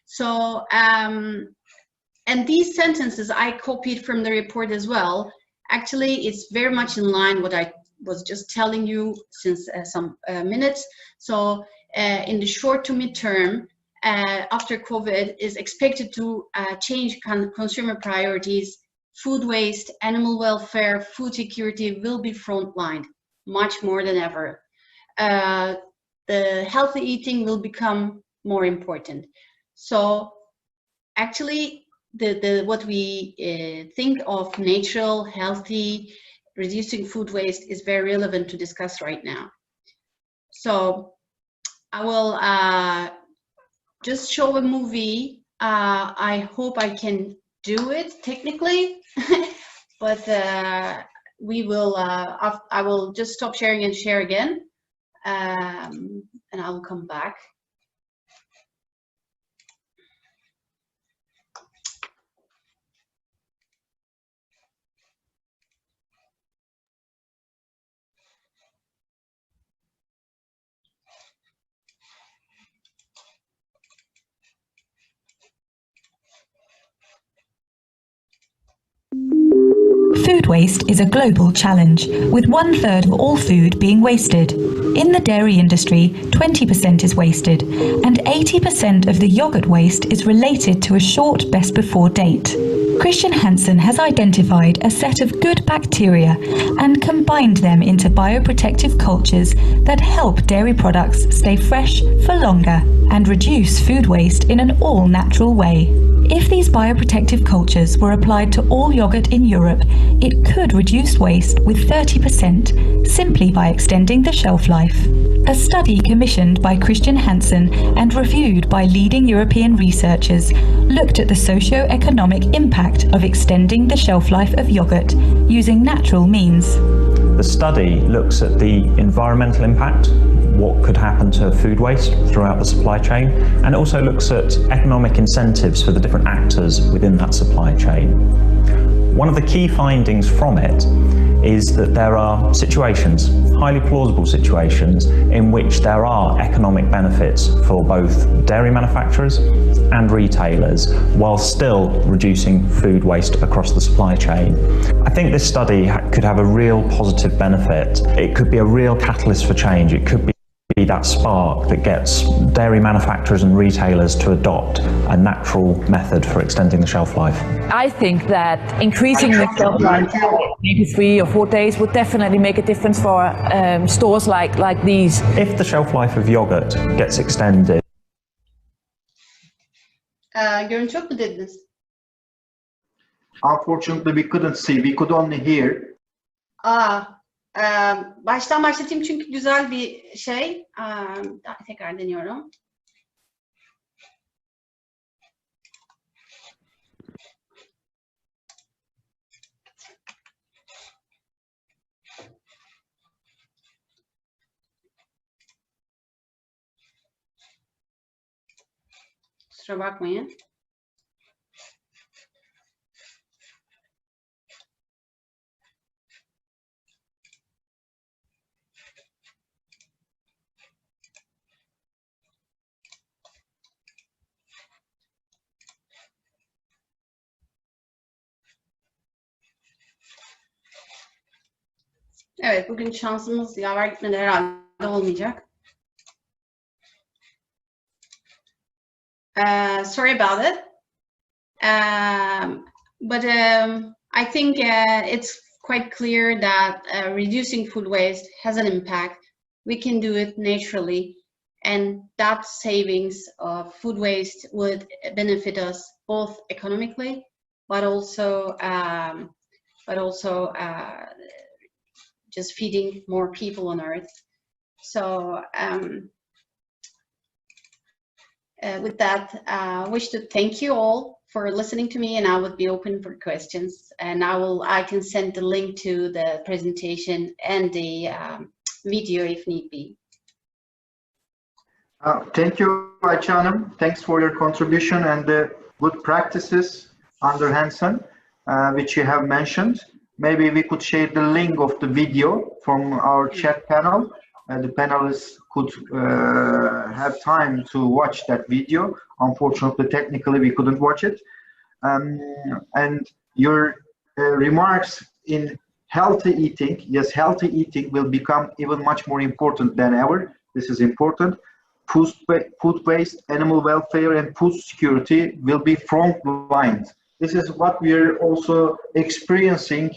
Speaker 4: So and these sentences I copied from the report as well. Actually, it's very much in line what I was just telling you since some minutes. So in the short to mid-term, after COVID, is expected to change consumer priorities. Food waste, animal welfare, food security will be frontlined much more than ever. The healthy eating will become more important. So actually, what we think of natural, healthy, reducing food waste is very relevant to discuss right now. So I will just show a movie. I hope I can do it technically, but we will. I will just stop sharing and share again, and I will come back.
Speaker 5: Food waste is a global challenge, with 1/3 of all food being wasted. In the dairy industry, 20% is wasted, and 80% of the yogurt waste is related to a short best before date. Christian Hansen has identified a set of good bacteria and combined them into bioprotective cultures that help dairy products stay fresh for longer and reduce food waste in an all-natural way. If these bioprotective cultures were applied to all yogurt in Europe, it could reduce waste with 30% simply by extending the shelf life. A study commissioned by Christian Hansen and reviewed by leading European researchers looked at the socio-economic impact of extending the shelf life of yogurt using natural means.
Speaker 6: The study looks at the environmental impact, what could happen to food waste throughout the supply chain, and also looks at economic incentives for the different actors within that supply chain. One of the key findings from it is that there are situations, highly plausible situations, in which there are economic benefits for both dairy manufacturers and retailers, while still reducing food waste across the supply chain. I think this study could have a real positive benefit. It could be a real catalyst for change. It could be that spark that gets dairy manufacturers and retailers to adopt a natural method for extending the shelf life.
Speaker 7: I think that increasing the shelf life maybe 3 or 4 days would definitely make a difference for stores like these.
Speaker 6: If the shelf life of yogurt gets extended.
Speaker 4: Görüntü çok mu dediniz?
Speaker 1: Unfortunately, we couldn't see. We could only hear.
Speaker 4: Baştan başlatayım çünkü güzel bir şey. Tekrar deniyorum. Kusura bakmayın. Evet, bugün şansımız yaver gitmedi herhalde olmayacak. Sorry about it. But I think it's quite clear that reducing food waste has an impact. We can do it naturally, and that savings of food waste would benefit us both economically, but also just feeding more people on Earth. So with that, I wish to thank you all for listening to me, and I would be open for questions. And I can send the link to the presentation and the video if need be.
Speaker 1: Thank you, Ayşe Hanım. Thanks for your contribution and the good practices under Hansen, which you have mentioned. Maybe we could share the link of the video from our chat panel. The panelists could have time to watch that video. Unfortunately, technically, we couldn't watch it. And your remarks in healthy eating, yes, healthy eating will become even much more important than ever. This is important. Food waste, animal welfare, and food security will be front lines. This is what we are also experiencing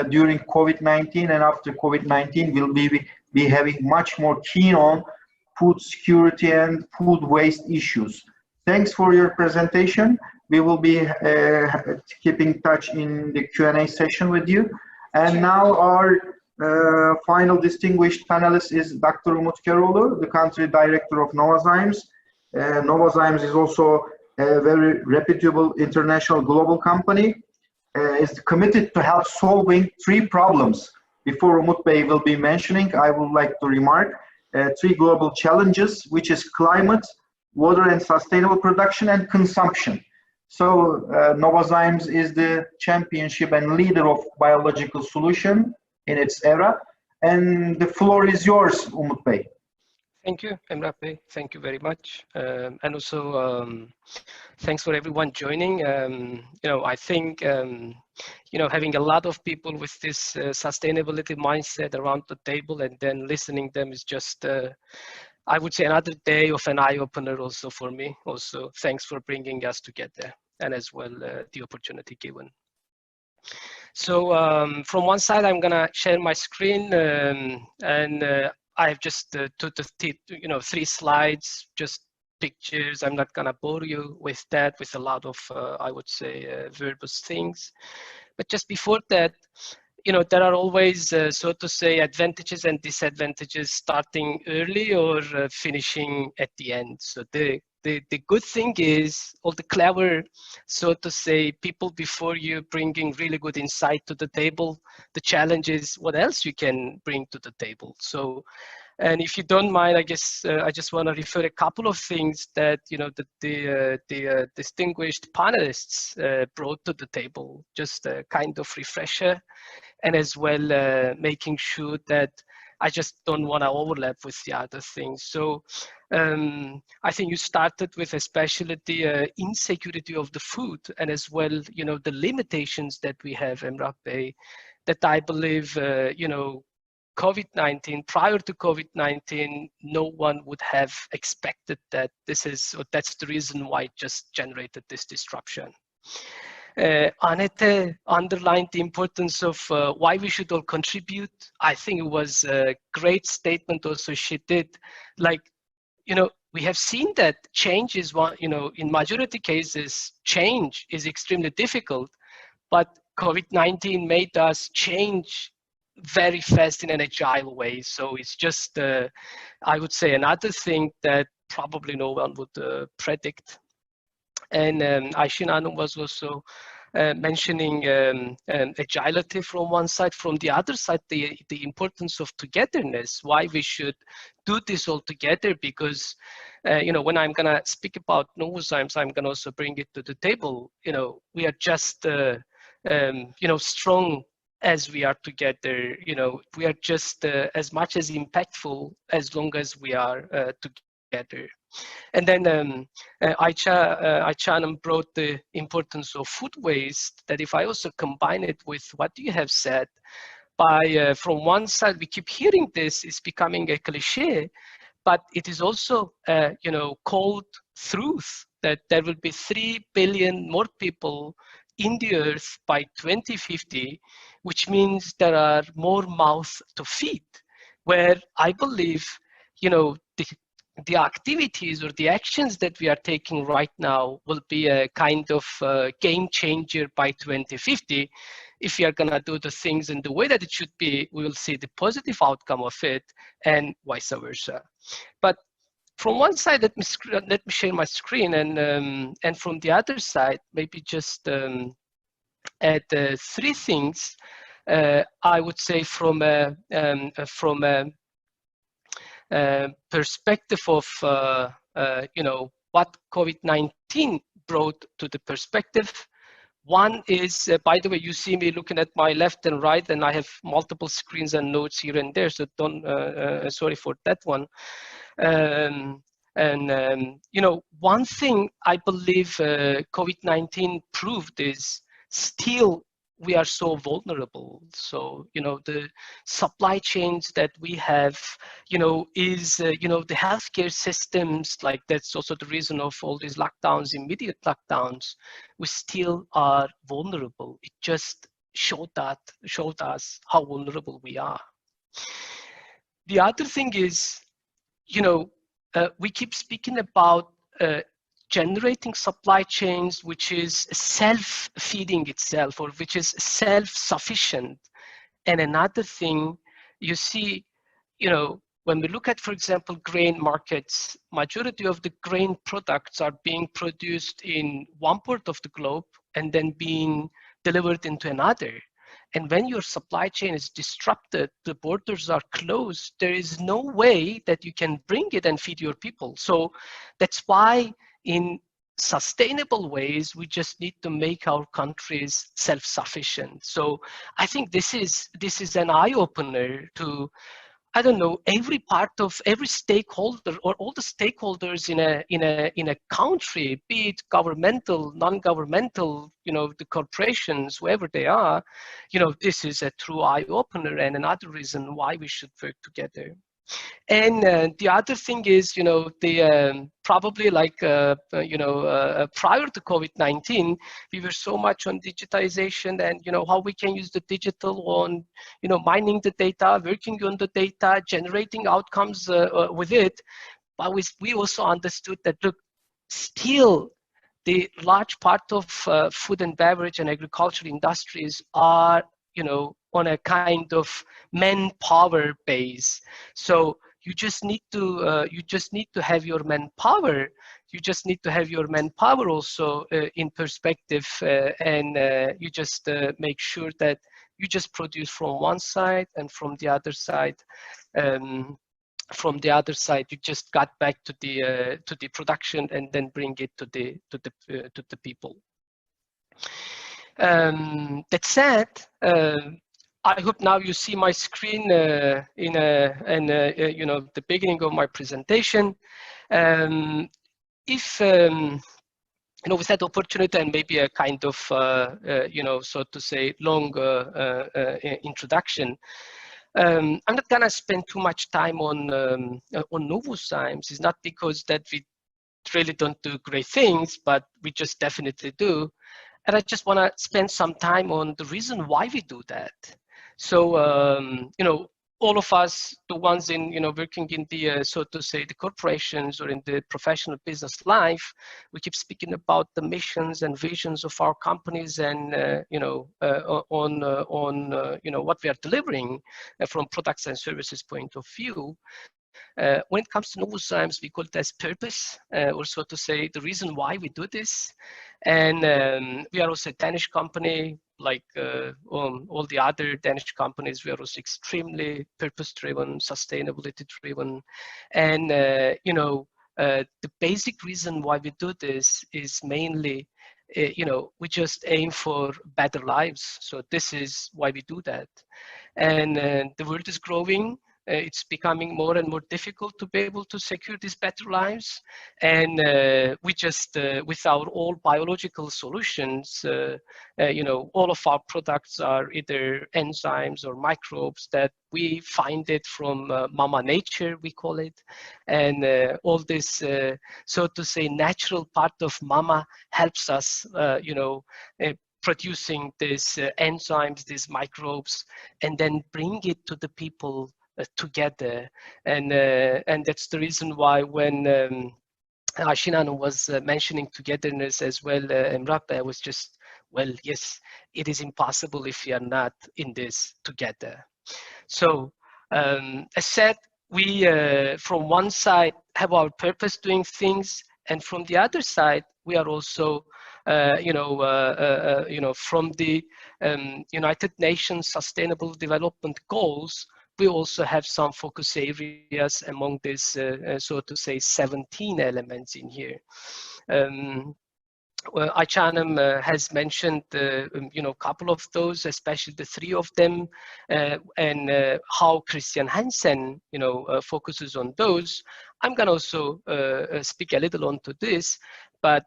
Speaker 1: during COVID-19, and after COVID-19, we'll be having much more keen on food security and food waste issues. Thanks for your presentation. We will be keeping touch in the Q&A session with you. And now our final distinguished panelist is Dr. Umut Keroğlu, the country director of Novozymes. Novozymes is also a very reputable international global company, is committed to help solving 3 problems. Before Umut Bey will be mentioning, I would like to remark 3 global challenges, which is climate, water and sustainable production, and consumption. So Novozymes is the championship and leader of biological solution in its era. And the floor is yours, Umut Bey.
Speaker 8: Thank you, Emrah Bey. Thank you very much. And also, thanks for everyone joining. I think, having a lot of people with this sustainability mindset around the table and then listening them is just, I would say, another day of an eye-opener also for me. Also, thanks for bringing us together and as well the opportunity given. So from one side, I'm gonna share my screen and I have just took the 3 slides, just pictures. I'm not gonna bore you with that, with a lot of, I would say, verbose things. But just before that, there are always, so to say, advantages and disadvantages starting early or finishing at the end. So the good thing is all the clever, so to say, people before you bringing really good insight to the table. The challenge is what else you can bring to the table. So, and if you don't mind, I guess I just want to refer a couple of things that the distinguished panelists brought to the table, just a kind of refresher, and as well making sure that I just don't want to overlap with the other things. So I think you started with especially the insecurity of the food, and as well, the limitations that we have, Emrah Bey, that I believe, COVID-19, prior to COVID-19, no one would have expected that that's the reason why it just generated this disruption. Annette underlined the importance of why we should all contribute. I think it was a great statement also she did. Like, we have seen that change is one, in majority cases, change is extremely difficult, but COVID-19 made us change very fast in an agile way. So it's just, I would say, another thing that probably no one would predict. And Ayşin Hanım was also mentioning agility from one side. From the other side, the importance of togetherness, why we should do this all together, because you know, when I'm gonna speak about Novozymes, I'm gonna also bring it to the table. You know, we are just you know, strong as we are together. You know, we are just as much as impactful as long as we are together. And then Ayşe Hanım brought the importance of food waste, that if I also combine it with what you have said, by from one side, we keep hearing this, it's becoming a cliche, but it is also, you know, cold truth that there will be 3 billion more people in the earth by 2050, which means there are more mouths to feed, where I believe, you know, the activities or the actions that we are taking right now will be a kind of game changer by 2050. If we are gonna do the things in the way that it should be, we will see the positive outcome of it, and vice versa. But from one side, let me share my screen, and from the other side, maybe just add 3 things. I would say from a perspective of you know, what COVID-19 brought to the perspective. One is, by the way, you see me looking at my left and right, and I have multiple screens and notes here and there, so don't, sorry for that one. You know, one thing I believe COVID-19 proved is still we are so vulnerable. So, you know, the supply chains that we have, you know, is, you know, the healthcare systems, like that's also the reason of all these lockdowns, immediate lockdowns, we still are vulnerable. It just showed us how vulnerable we are. The other thing is, you know, we keep speaking about generating supply chains which is self-feeding itself, or which is self-sufficient. And another thing, you see, you know, when we look at, for example, grain markets, majority of the grain products are being produced in one part of the globe and then being delivered into another. And when your supply chain is disrupted, the borders are closed, there is no way that you can bring it and feed your people. So that's why in sustainable ways, we just need to make our countries self-sufficient. So I think this is an eye-opener to, I don't know, every part of every stakeholder, or all the stakeholders in a country, be it governmental, non-governmental, you know, the corporations, whoever they are, you know, this is a true eye-opener and another reason why we should work together. And the other thing is, you know, the probably like, you know, prior to COVID-19, we were so much on digitization and, you know, how we can use the digital on, you know, mining the data, working on the data, generating outcomes with it. But we also understood that, look, still the large part of food and beverage and agricultural industries are, you know, on a kind of manpower base. So you just need to have your manpower. You just need to have your manpower also in perspective, and you just make sure that you just produce from one side, and from the other side, you just got back to the production and then bring it to the people. That said, I hope now you see my screen you know, the beginning of my presentation. If you know, with that opportunity and maybe a kind of you know, so to say, long introduction, I'm not gonna spend too much time on Novozymes. It's not because that we really don't do great things, but we just definitely do. And I just want to spend some time on the reason why we do that. So, you know, all of us, the ones in, working in the, so to say, the corporations or in the professional business life, we keep speaking about the missions and visions of our companies and, what we are delivering from products and services point of view. When it comes to Novozymes, we call it as purpose, or so to say, the reason why we do this. And we are also a Danish company, like all the other Danish companies. We are also extremely purpose-driven, sustainability-driven. And, the basic reason why we do this is mainly, we just aim for better lives. So this is why we do that. And the world is growing. It's becoming more and more difficult to be able to secure these better lives. And we just, with our all biological solutions, all of our products are either enzymes or microbes that we find it from Mama Nature, we call it. And all this, so to say, natural part of Mama helps us, producing these enzymes, these microbes, and then bring it to the people together. And that's the reason why when Ayşin was mentioning togetherness as well, Emrah, I was just, well, yes, it is impossible if we are not in this together. So as said, we from one side have our purpose doing things, and from the other side we are also from the United Nations Sustainable Development Goals. We also have some focus areas among these, so to say, 17 elements in here. Ayşe has mentioned, a couple of those, especially the 3 of them, and how Christian Hansen, focuses on those. I'm going to also speak a little onto this, but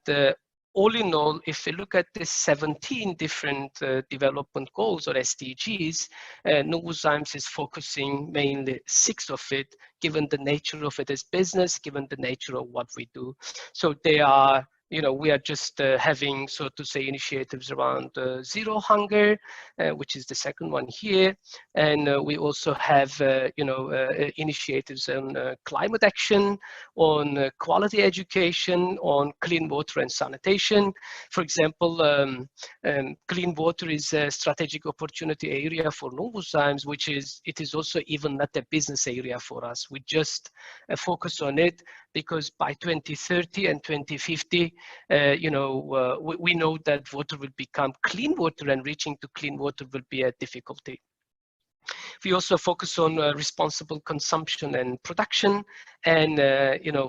Speaker 8: all in all, if we look at the 17 different development goals or SDGs, Novozymes is focusing mainly 6 of it, given the nature of it as business, given the nature of what we do. So they are, we are just having, so to say, initiatives around zero hunger, which is the second one here. And we also have, initiatives on climate action, on quality education, on clean water and sanitation. For example, clean water is a strategic opportunity area for Novozymes, it is also even not a business area for us. We just focus on it because by 2030 and 2050, we know that water will become clean water, and reaching to clean water will be a difficulty. We also focus on responsible consumption and production, and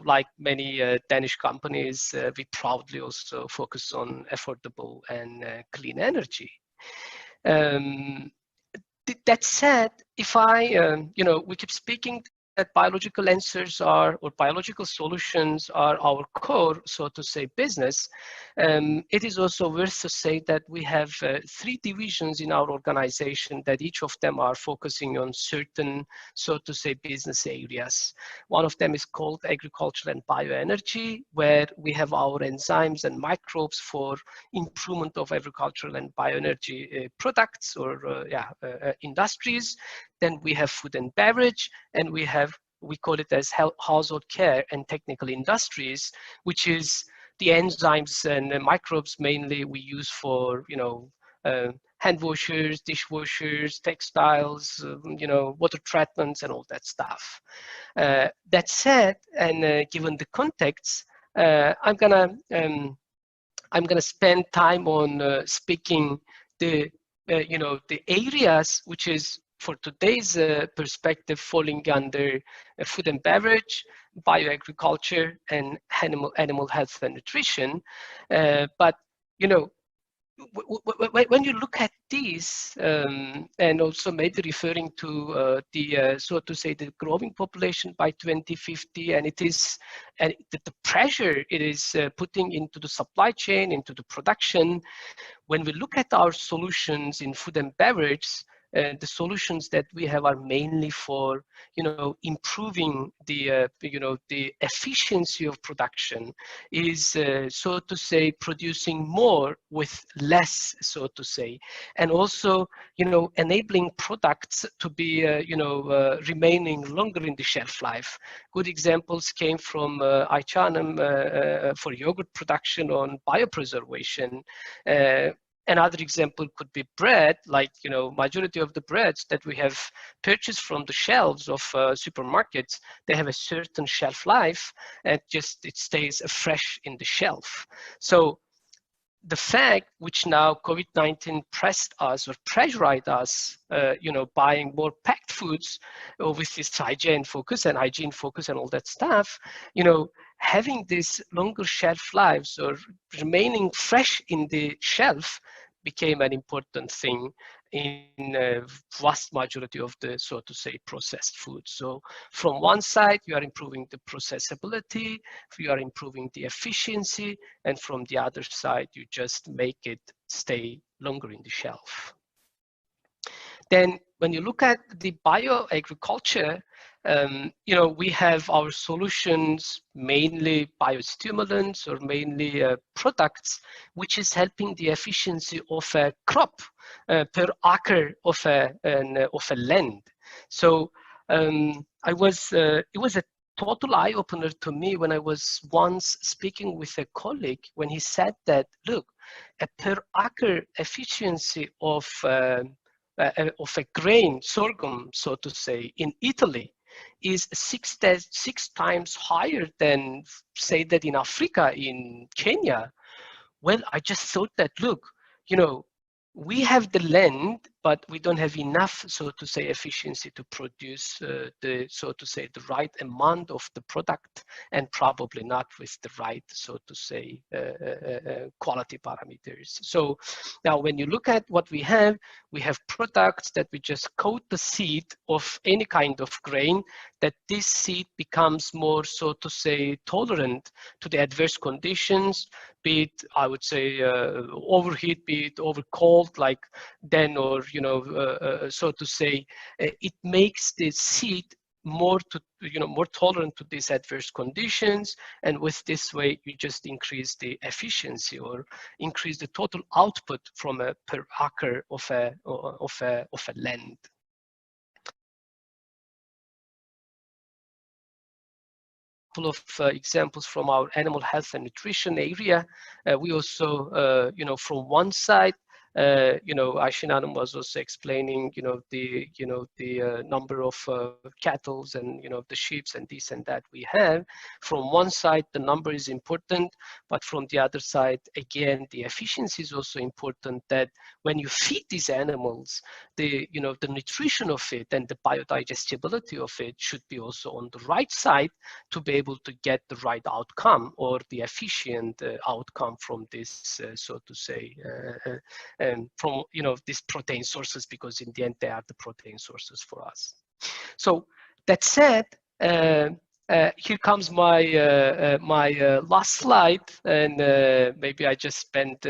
Speaker 8: like many Danish companies, we proudly also focus on affordable and clean energy. That said, if we keep speaking that biological answers or biological solutions are our core, so to say, business, it is also worth to say that we have 3 divisions in our organization that each of them are focusing on certain, so to say, business areas. One of them is called agriculture and bioenergy, where we have our enzymes and microbes for improvement of agricultural and bioenergy products or industries. Then we have food and beverage, and we call it as household care and technical industries, which is the enzymes and the microbes mainly we use for, hand washers, dishwashers, textiles, water treatments and all that stuff. That said, and given the context, I'm gonna spend time on speaking the areas which is for today's perspective falling under food and beverage, bioagriculture, and animal health and nutrition. But when you look at these, and also maybe referring to so to say, the growing population by 2050, and the pressure it is putting into the supply chain, into the production, when we look at our solutions in food and beverage, the solutions that we have are mainly for, improving the, the efficiency of production, is, so to say, producing more with less, so to say, and also, enabling products to be, remaining longer in the shelf life. Good examples came from Ayşe for yogurt production on biopreservation. Another example could be bread, like, majority of the breads that we have purchased from the shelves of supermarkets, they have a certain shelf life, and just it stays fresh in the shelf. So the fact which now COVID-19 pressed us or pressurized us, buying more packed foods with this hygiene focus and all that stuff, having these longer shelf lives or remaining fresh in the shelf became an important thing in a vast majority of the, so to say, processed foods. So from one side, you are improving the processability, you are improving the efficiency, and from the other side, you just make it stay longer in the shelf. Then when you look at the bioagriculture, we have our solutions, mainly biostimulants or mainly products, which is helping the efficiency of a crop per acre of a land. So it was a total eye-opener to me when I was once speaking with a colleague when he said that, look, a per acre efficiency of a grain, sorghum, so to say, in Italy is six times higher than, say, that in Africa, in Kenya. Well, I just thought that, look, we have the land, but we don't have enough, so to say, efficiency to produce so to say, the right amount of the product, and probably not with the right, so to say, quality parameters. So now when you look at what we have products that we just coat the seed of any kind of grain, that this seed becomes more, so to say, tolerant to the adverse conditions, be it, I would say, overheat, be it over cold, like then, or, so to say, it makes the seed more tolerant to these adverse conditions, and with this way you just increase the efficiency or increase the total output from a per acre of a land. Couple of examples from our animal health and nutrition area. We also, from one side, Ayşe was also explaining, the number of cattle and, the sheep and this and that we have. From one side, the number is important, but from the other side, again, the efficiency is also important, that when you feed these animals, the nutrition of it and the biodigestibility of it should be also on the right side to be able to get the right outcome or the efficient outcome from this, so to say, from these protein sources, because in the end they are the protein sources for us. So that said, here comes my my last slide, and maybe I just spent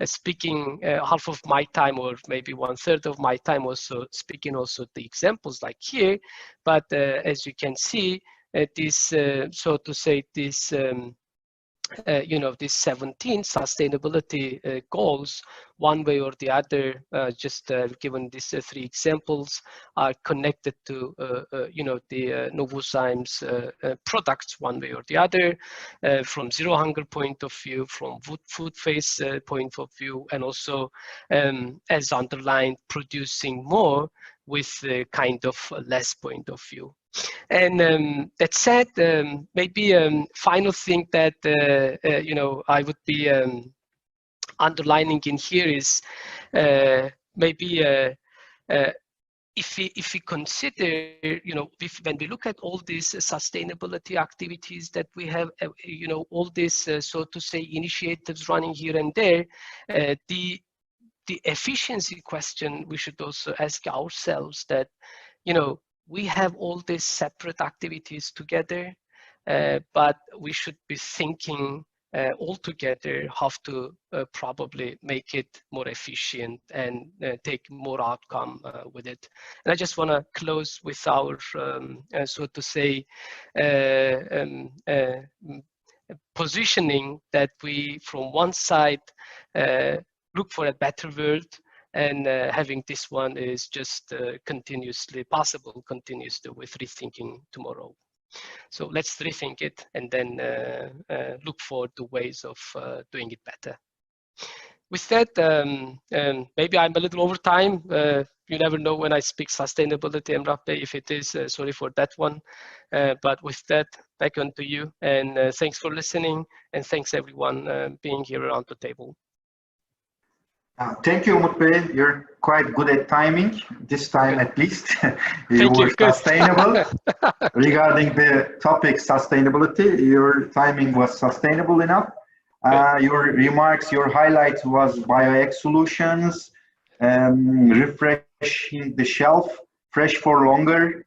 Speaker 8: speaking half of my time, or maybe 1/3 of my time, also speaking also the examples like here. But as you can see, this so to say, this these 17 sustainability goals, one way or the other, just given these 3 examples, are connected to the Novozymes products one way or the other, from zero hunger point of view, from food waste point of view, and also as underlined, producing more with kind of less point of view. And that said, maybe final thing that I would be underlining in here is maybe if we consider, when we look at all these sustainability activities that we have, all these so to say initiatives running here and there, the efficiency question we should also ask ourselves, that we have all these separate activities together, but we should be thinking all together have to probably make it more efficient and take more outcome with it. And I just want to close with our, so to say, positioning that we, from one side, look for a better world, and having this one is just continuously possible, continuously with rethinking tomorrow. So let's rethink it and then look for the ways of doing it better. With that, maybe I'm a little over time. You never know when I speak sustainability, Emrah, if it is, sorry for that one. But with that, back on to you. And thanks for listening. And thanks everyone being here around the table.
Speaker 1: Thank you, Umut Bey. You're quite good at timing, this time at least. You were sustainable. Regarding the topic sustainability, your timing was sustainable enough. Your remarks, your highlight was bioegg solutions, refreshing the shelf, fresh for longer,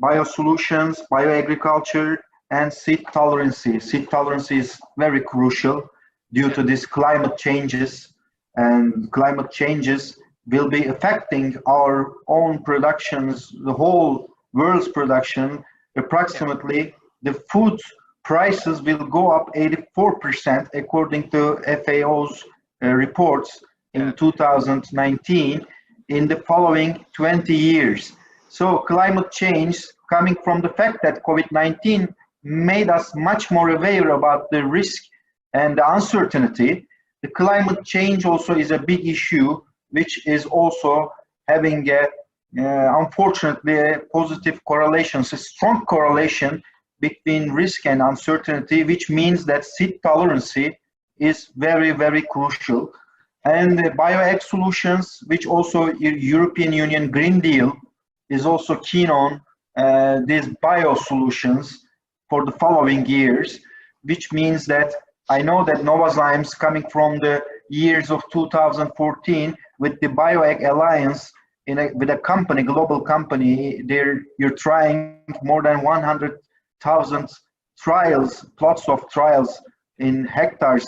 Speaker 1: biosolutions, bioagriculture, and seed tolerance. Seed tolerance is very crucial due to these climate changes, and climate changes will be affecting our own productions, the whole world's production. Approximately the food prices will go up 84% according to FAO's reports in 2019 in the following 20 years. So climate change, coming from the fact that COVID-19 made us much more aware about the risk and the uncertainty, the climate change also is a big issue, which is also having unfortunately a positive correlation, a strong correlation between risk and uncertainty, which means that seed tolerance is very, very crucial. And the bioegg solutions, which also European Union Green Deal is also keen on these bio solutions for the following years, which means that I know that Novozymes, coming from the years of 2014 with the BioEgg Alliance, with a company, global company, you're trying more than 100,000 trials, plots of trials in hectares,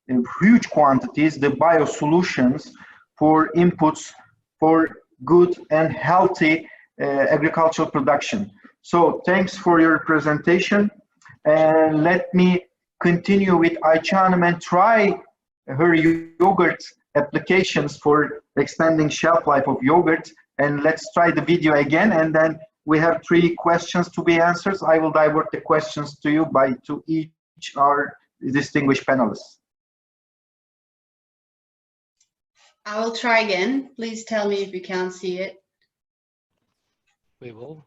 Speaker 1: in huge quantities, the bio solutions for inputs for good and healthy agricultural production. So thanks for your presentation, and let me continue with Ayşe Hanım and try her yogurt applications for extending shelf life of yogurt. And let's try the video again, and then we have 3 questions to be answered. I will divert the questions to you to each our distinguished panelists.
Speaker 4: I will try again. Please tell me if you can't see it.
Speaker 8: We will.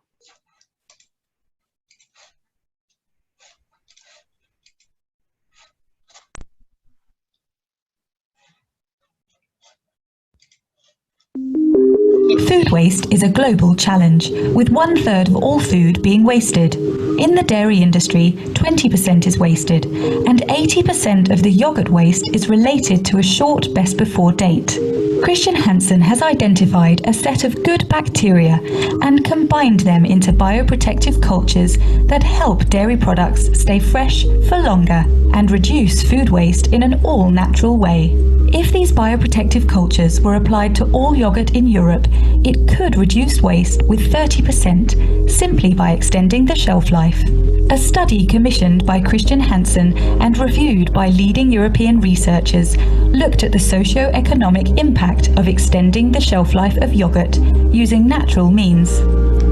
Speaker 5: Food waste is a global challenge, with 1/3 of all food being wasted. In the dairy industry, 20% is wasted, and 80% of the yogurt waste is related to a short best before date. Christian Hansen has identified a set of good bacteria and combined them into bioprotective cultures that help dairy products stay fresh for longer and reduce food waste in an all-natural way. If these bioprotective cultures were applied to all yogurt in Europe, it could reduce waste with 30% simply by extending the shelf life. A study commissioned by Christian Hansen and reviewed by leading European researchers looked at the socio-economic impact of extending the shelf life of yogurt using natural means.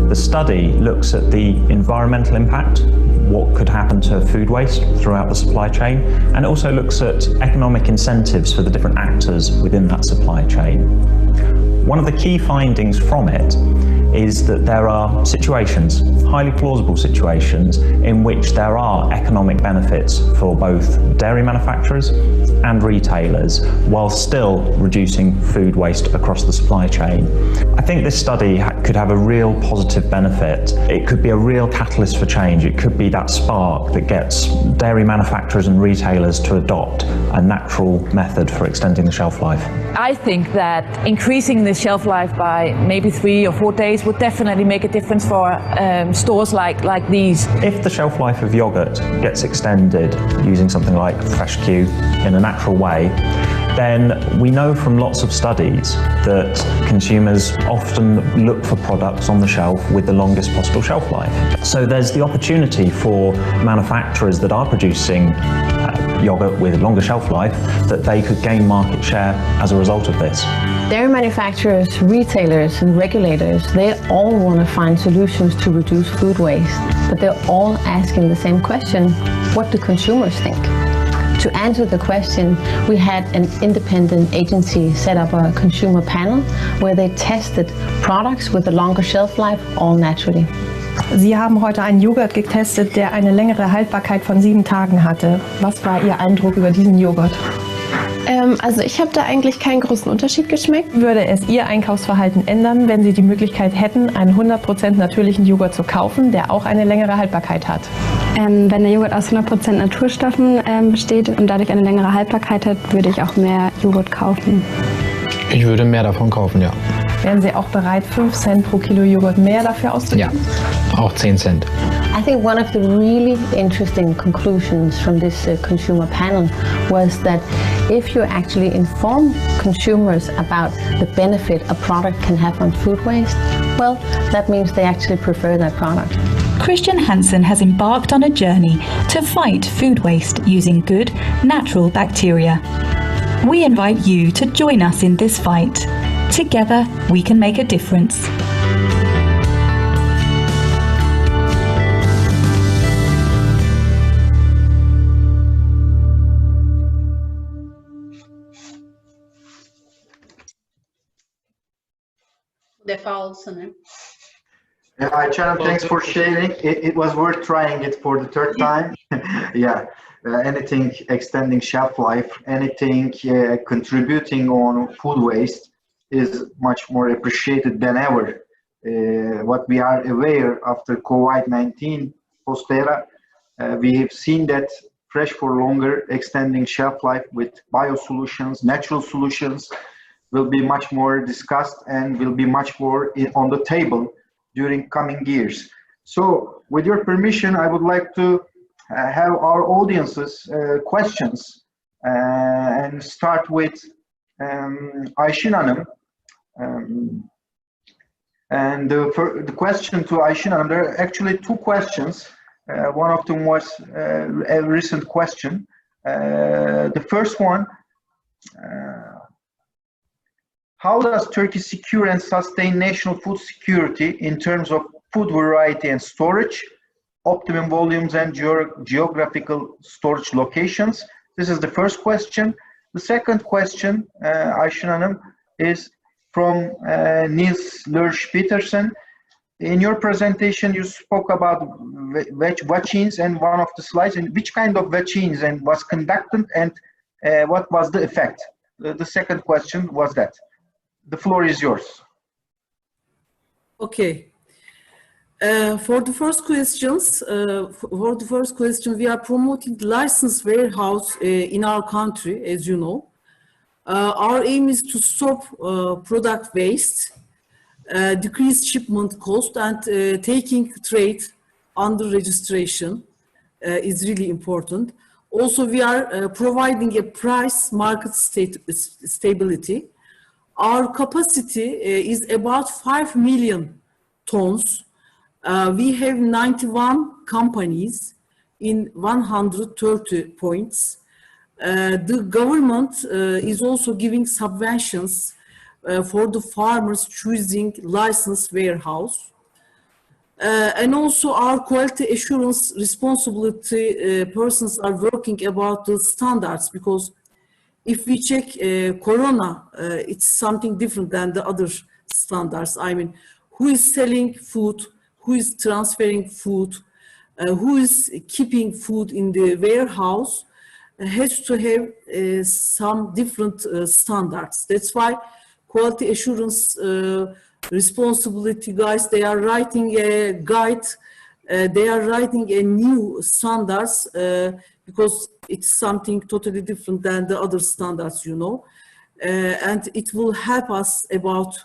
Speaker 6: The study looks at the environmental impact, what could happen to food waste throughout the supply chain, and also looks at economic incentives for the different actors within that supply chain. One of the key findings from it is that there are situations, highly plausible situations, in which there are economic benefits for both dairy manufacturers and retailers, while still reducing food waste across the supply chain. I think this study could have a real positive benefit. It could be a real catalyst for change. It could be that spark that gets dairy manufacturers and retailers to adopt a natural method for extending the shelf life.
Speaker 7: I think that increasing the shelf life by maybe 3 or 4 days days would definitely make a difference for stores like these.
Speaker 6: If the shelf life of yogurt gets extended using something like FreshQ in a natural way, then we know from lots of studies that consumers often look for products on the shelf with the longest possible shelf life. So there's the opportunity for manufacturers that are producing yogurt with longer shelf life that they could gain market share as a result of this.
Speaker 9: Dairy manufacturers, retailers and regulators, they all want to find solutions to reduce food waste, but they're all asking the same question: what do consumers think? To answer the question, we had an independent agency set up a consumer panel where they tested products with a longer shelf life, all naturally.
Speaker 10: Sie haben heute einen Joghurt getestet, der eine längere Haltbarkeit von 7 Tagen hatte. Was war Ihr Eindruck über diesen Joghurt?
Speaker 11: Also ich habe da eigentlich keinen großen Unterschied geschmeckt.
Speaker 10: Würde es Ihr Einkaufsverhalten ändern, wenn Sie die Möglichkeit hätten, einen 100% natürlichen Joghurt zu kaufen, der auch eine längere Haltbarkeit hat?
Speaker 11: Wenn der Joghurt aus 100% Naturstoffen besteht und dadurch eine längere Haltbarkeit hat, würde ich auch mehr Joghurt kaufen.
Speaker 12: Ich würde mehr davon kaufen, ja.
Speaker 10: Wären Sie auch bereit, 5 Cent pro Kilo Joghurt mehr dafür auszugeben?
Speaker 12: Ja, auch 10 Cent.
Speaker 9: I think one of the really interesting conclusions from this consumer panel was that if you actually inform consumers about the benefit a product can have on food waste, well, that means they actually prefer that product.
Speaker 5: Christian Hansen has embarked on a journey to fight food waste using good, natural bacteria. We invite you to join us in this fight. Together, we can make a difference.
Speaker 1: Ayşe, thanks for sharing. It was worth trying it for the third time. Yeah, anything extending shelf life, anything contributing on food waste is much more appreciated than ever. What we are aware after COVID-19 post-era, we have seen that fresh for longer, extending shelf life with bio-solutions, natural solutions will be much more discussed and will be much more on the table during coming years. So with your permission, I would like to have our audience's questions and start with Ayşin Hanım. And the question to Ayşin Hanım, there are actually 2 questions. One of them was a recent question. The first one, how does Turkey secure and sustain national food security in terms of food variety and storage, optimum volumes and geographical storage locations? This is the first question. The second question, Ayşin Hanım, is from Niels Lurch Peterson. In your presentation, you spoke about vaccines and one of the slides, and which kind of vaccines and was conducted and what was the effect? The second question was that. The floor is yours.
Speaker 3: Okay. For the first question, we are promoting the licensed warehouse in our country, as you know. Our aim is to stop product waste, decrease shipment cost, and taking trade under registration is really important. Also, we are providing a price market stability. Our capacity is about 5 million tons. We have 91 companies in 130 points. The government is also giving subventions for the farmers choosing licensed warehouse. And also our quality assurance responsibility persons are working about the standards, because if we check Corona, it's something different than the other standards. I mean, who is selling food, who is transferring food, who is keeping food in the warehouse, has to have some different standards. That's why quality assurance responsibility guys, they are writing a guide, they are writing a new standards because it's something totally different than the other standards, you know. And it will help us about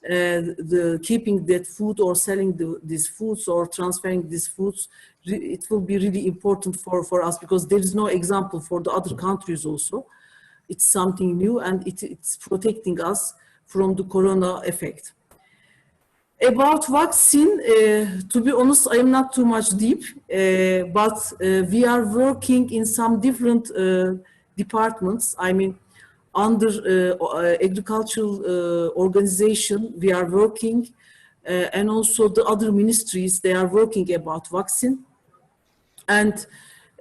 Speaker 3: the keeping that food or selling these foods or transferring these foods, it will be really important for us, because there is no example for the other countries also. It's something new, and it's protecting us from the corona effect. About vaccine, to be honest, I am not too much deep, but we are working in some different departments. I mean, under agricultural organization, we are working, and also the other ministries, they are working about vaccine. And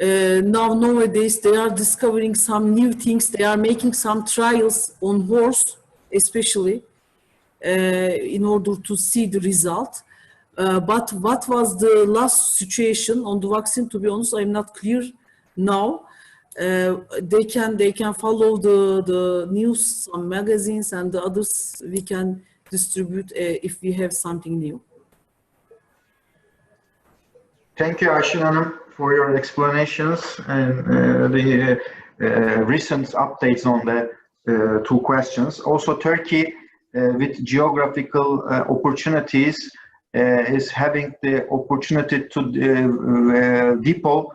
Speaker 3: nowadays, they are discovering some new things. They are making some trials on horse, especially, in order to see the result. But what was the last situation on the vaccine, to be honest, I'm not clear now. They can follow the news, some magazines, and the others we can distribute if we have something new.
Speaker 1: Thank you, Ayşin Hanım, for your explanations and the recent updates on the two questions. Also, Turkey, with geographical opportunities, is having the opportunity to depot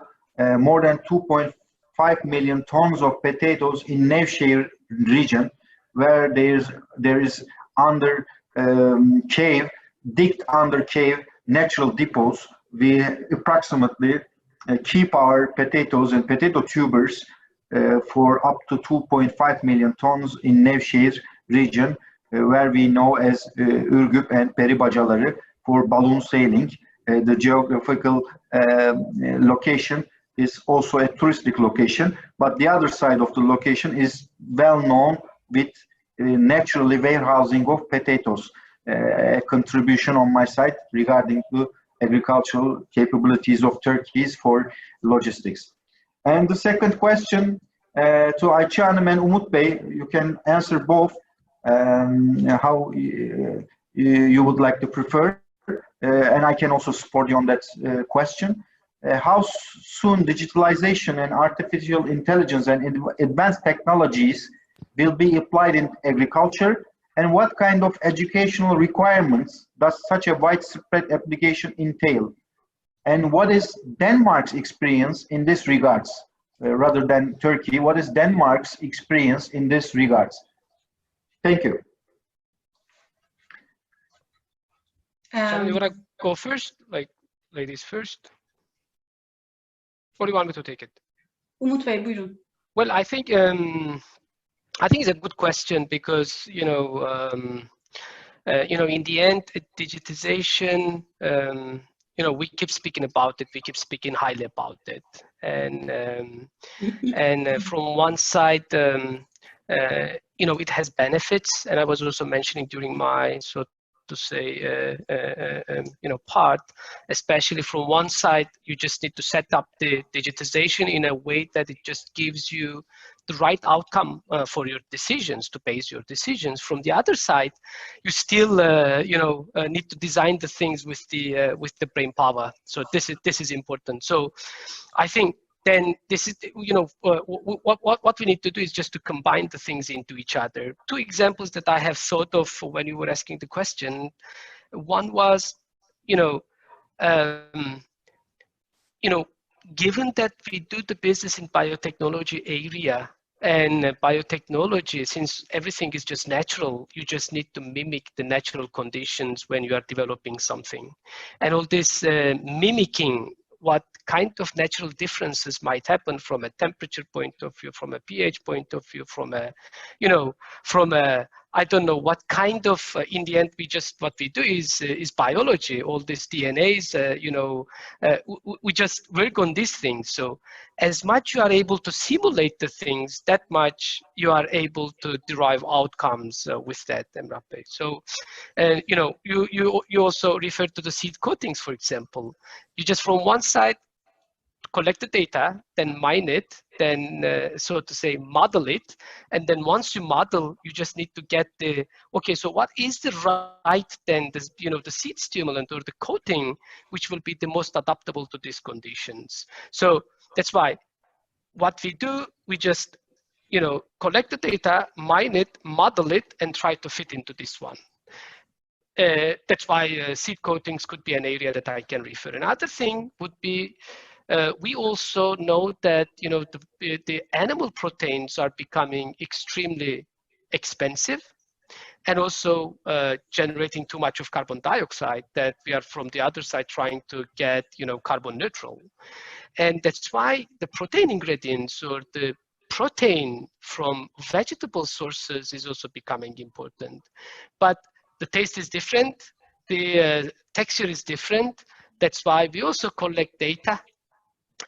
Speaker 1: more than 2.5 million tons of potatoes in Nevşehir region, where there is under cave, digged under cave natural depots. We approximately keep our potatoes and potato tubers for up to 2.5 million tons in Nevşehir region, where we know as Ürgüp and Peribacaları for balloon sailing. The geographical location is also a touristic location, but the other side of the location is well known with naturally warehousing of potatoes. A contribution on my side regarding the agricultural capabilities of Turkey for logistics. And the second question to Ayşe Hanım and Umut Bey, you can answer both how you would like to prefer, and I can also support you on that question. How soon digitalization and artificial intelligence and advanced technologies will be applied in agriculture, and what kind of educational requirements does such a widespread application entail? And what is Denmark's experience in this regards? Rather than Turkey, what is Denmark's experience in this regards? Thank you.
Speaker 8: You want to go first, like ladies first? Or do you want me to take it?
Speaker 4: Umut Bey, buyurun.
Speaker 8: Well, I think it's a good question, because in the end, digitization, we keep speaking about it, we keep speaking highly about it, and from one side, it has benefits, and I was also mentioning during my to say part, especially from one side, you just need to set up the digitization in a way that it just gives you the right outcome for your decisions, to base your decisions. From the other side, you still need to design the things with the brain power. So this is important. So I think then this is what we need to do is just to combine the things into each other. Two examples that I have thought of when you were asking the question. One was, given that we do the business in biotechnology area, and biotechnology, since everything is just natural, you just need to mimic the natural conditions when you are developing something. And all this mimicking what kind of natural differences might happen from a temperature point of view, from a pH point of view, from a, from a, I don't know what kind of, in the end, what we do is biology, all these DNAs, we just work on these things. So as much you are able to simulate the things, that much you are able to derive outcomes with that, Emrah Bey. So, you also referred to the seed coatings, for example. You just from one side, collect the data, then mine it, then so to say model it, and then once you model, you just need to get the so what is the right then the seed stimulant or the coating which will be the most adaptable to these conditions. So that's why what we do, we just collect the data, mine it, model it, and try to fit into this one. that's why seed coatings could be an area that I can refer. Another thing would be, we also know that the animal proteins are becoming extremely expensive, and also generating too much of carbon dioxide, that we are from the other side trying to get carbon neutral. And that's why the protein ingredients or the protein from vegetable sources is also becoming important. But the taste is different, the texture is different. That's why we also collect data,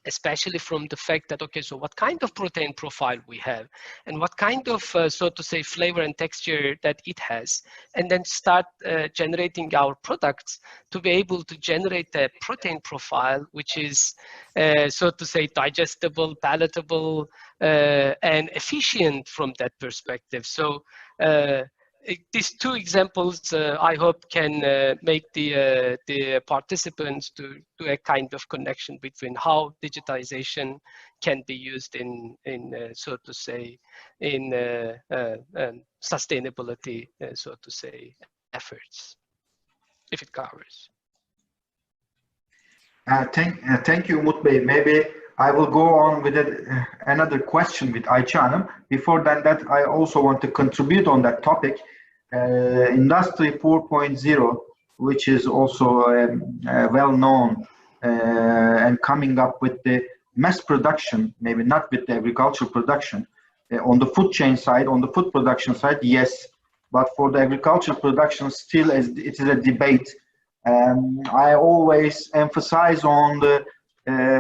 Speaker 8: especially from the fact that, okay, so what kind of protein profile we have and what kind of, so to say, flavor and texture that it has, and then start generating our products to be able to generate a protein profile which is, so to say, digestible, palatable, and efficient from that perspective. So these two examples, I hope, can make the participants to do a kind of connection between how digitization can be used in so to say, in sustainability, so to say, efforts, if it covers.
Speaker 1: Thank you, Umut Bey. Maybe I will go on with another question with Ayşe Hanım. Before that, I also want to contribute on that topic. Industry 4.0, which is also well known and coming up with the mass production, maybe not with the agricultural production. On the food chain side, on the food production side, yes, but for the agricultural production, still it is a debate. I always emphasize on the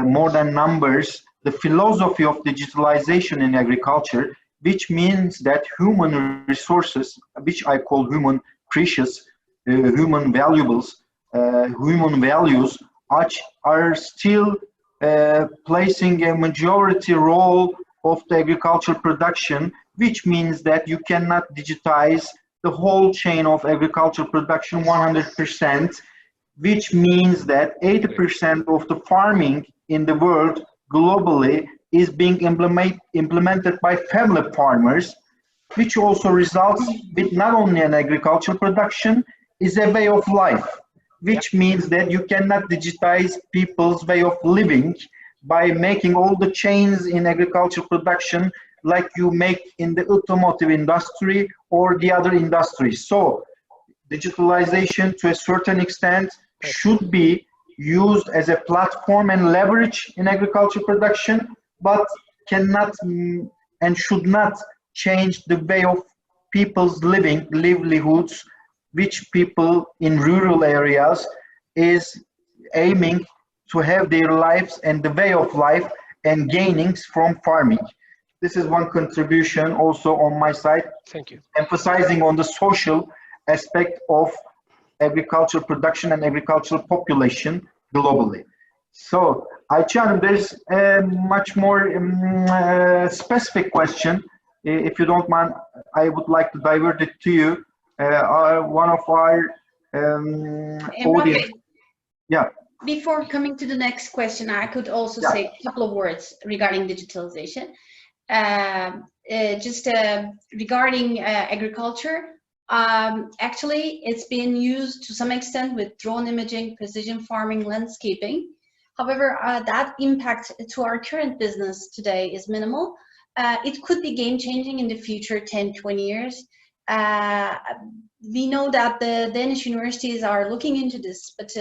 Speaker 1: more than numbers, the philosophy of digitalization in agriculture, which means that human resources, which I call human precious, human valuables, human values, are still placing a majority role of the agricultural production, which means that you cannot digitize the whole chain of agricultural production 100%, which means that 80% of the farming in the world globally is being implemented by family farmers, which also results with not only an agricultural production, is a way of life, which means that you cannot digitize people's way of living by making all the chains in agricultural production like you make in the automotive industry or the other industries. So digitalization to a certain extent should be used as a platform and leverage in agricultural production, but cannot and should not change the way of people's livelihoods, which people in rural areas is aiming to have their lives and the way of life and gainings from farming. This is one contribution also on my side.
Speaker 8: Thank you.
Speaker 1: Emphasizing on the social aspect of agricultural production and agricultural population globally. So, Ayşe Hanım, there's a much more specific question. If you don't mind, I would like to divert it to you. One of our audience. Yeah.
Speaker 4: Before coming to the next question, I could also say a couple of words regarding digitalization. Regarding agriculture, actually, it's been used to some extent with drone imaging, precision farming, landscaping. However, that impact to our current business today is minimal. It could be game-changing in the future, 10, 20 years. We know that the Danish universities are looking into this, but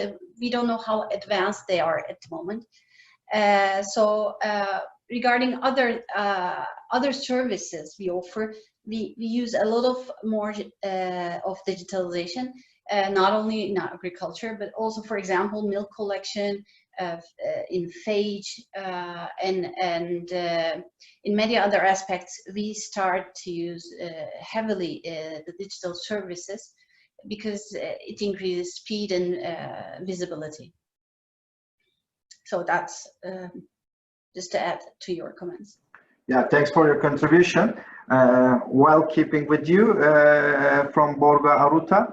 Speaker 4: we don't know how advanced they are at the moment. Regarding other services we offer, we use a lot of more of digitalization, not only in agriculture, but also, for example, milk collection, in phage, and in many other aspects. We start to use heavily the digital services because it increases speed and visibility. So that's just to add to your comments.
Speaker 1: Yeah, thanks for your contribution. While keeping with you, from Borga Aruta,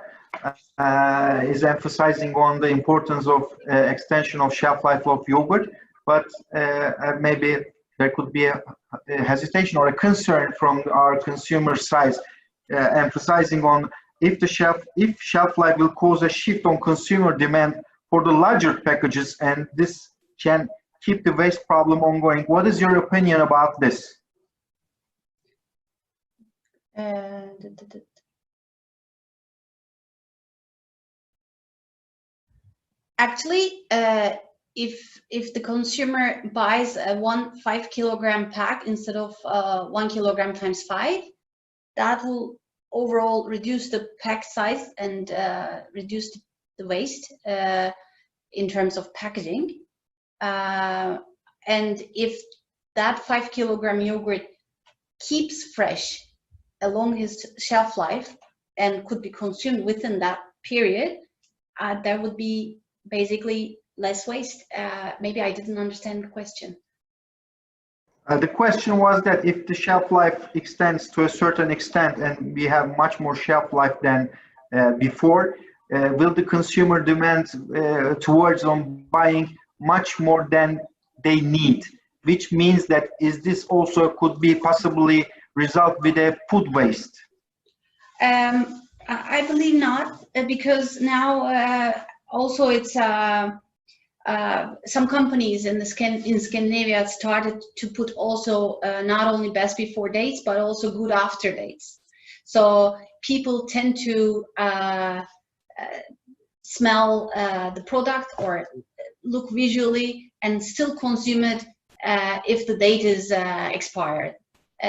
Speaker 1: is emphasizing on the importance of extension of shelf life of yogurt, but maybe there could be a hesitation or a concern from our consumer side, emphasizing on if shelf life will cause a shift on consumer demand for the larger packages, and this can keep the waste problem ongoing. What is your opinion about this?
Speaker 4: Actually, if the consumer buys a 5 kilogram pack instead of 1 kilogram times 5, that will overall reduce the pack size and reduce the waste in terms of packaging. And if that 5 kilogram yogurt keeps fresh along his shelf life and could be consumed within that period, there would be basically less waste. Maybe I didn't understand the question.
Speaker 1: The question was that if the shelf life extends to a certain extent and we have much more shelf life than before, will the consumer demand towards on buying much more than they need? Which means that is this also could be possibly result with a food waste?
Speaker 4: I believe not, because now also it's some companies in Scandinavia started to put also not only best before dates but also good after dates. So people tend to smell the product or look visually and still consume it if the date is expired.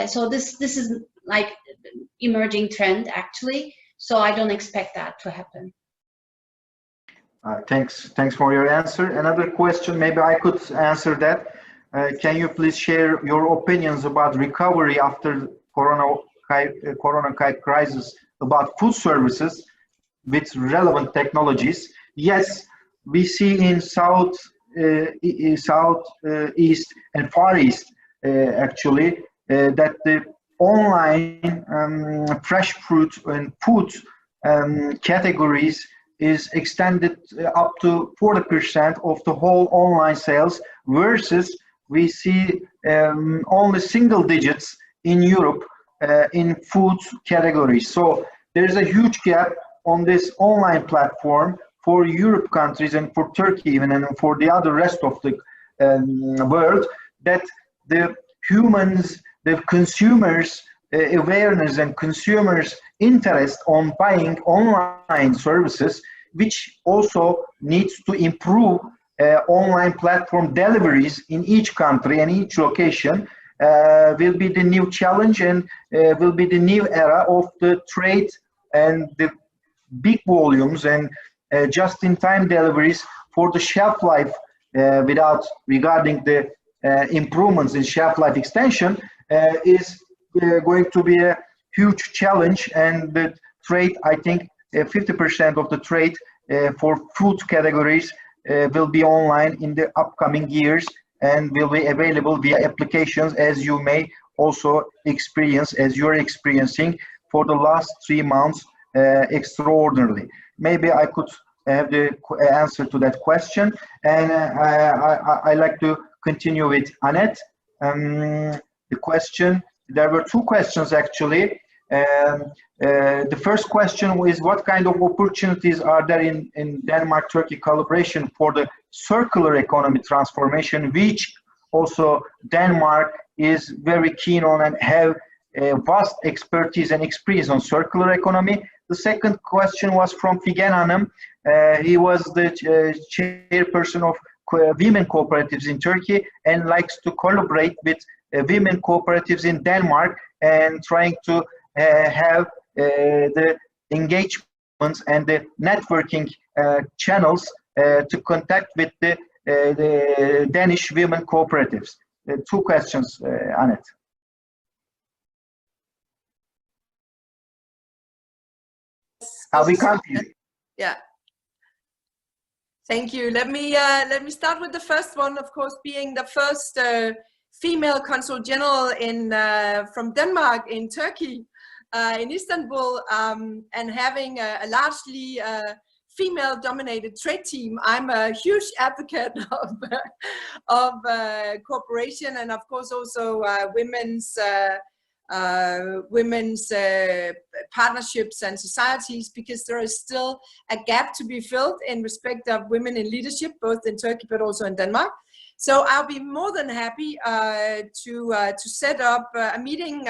Speaker 4: So this is like emerging trend actually. So I don't expect that to happen.
Speaker 1: Thanks for your answer. Another question, maybe I could answer that. Can you please share your opinions about recovery after corona crisis about food services with relevant technologies? Yes, we see in South East and Far East actually that the online fresh fruit and food categories is extended up to 40% of the whole online sales, versus we see only single digits in Europe in food categories. So there's a huge gap on this online platform for Europe countries and for Turkey even, and for the other rest of the world, that the humans, the consumers awareness and consumers interest on buying online services, which also needs to improve online platform deliveries in each country and each location, will be the new challenge and will be the new era of the trade and the big volumes and just-in-time deliveries for the shelf life regarding the improvements in shelf life extension is going to be a huge challenge. And the trade, I think 50% of the trade for food categories will be online in the upcoming years and will be available via applications, as you may also experience, as you're experiencing for the last 3 months extraordinarily. Maybe I could have the answer to that question. And I like to continue with Annette. The question, there were 2 questions actually. The first question is, what kind of opportunities are there in Denmark-Turkey collaboration for the circular economy transformation, which also Denmark is very keen on and have a vast expertise and experience on circular economy. The second question was from Figen Hanım. He was the chairperson of women cooperatives in Turkey and likes to collaborate with women cooperatives in Denmark and trying to have the engagements and the networking channels to contact with the Danish women cooperatives. 2 questions, Annette. We can't hear you.
Speaker 2: Yeah. Thank you. Let me start with the first one. Of course, being the first female consul general from Denmark in Turkey, in Istanbul, and having a largely female-dominated trade team, I'm a huge advocate of cooperation and, of course, also women's women's partnerships and societies, because there is still a gap to be filled in respect of women in leadership, both in Turkey but also in Denmark. So I'll be more than happy to set up a meeting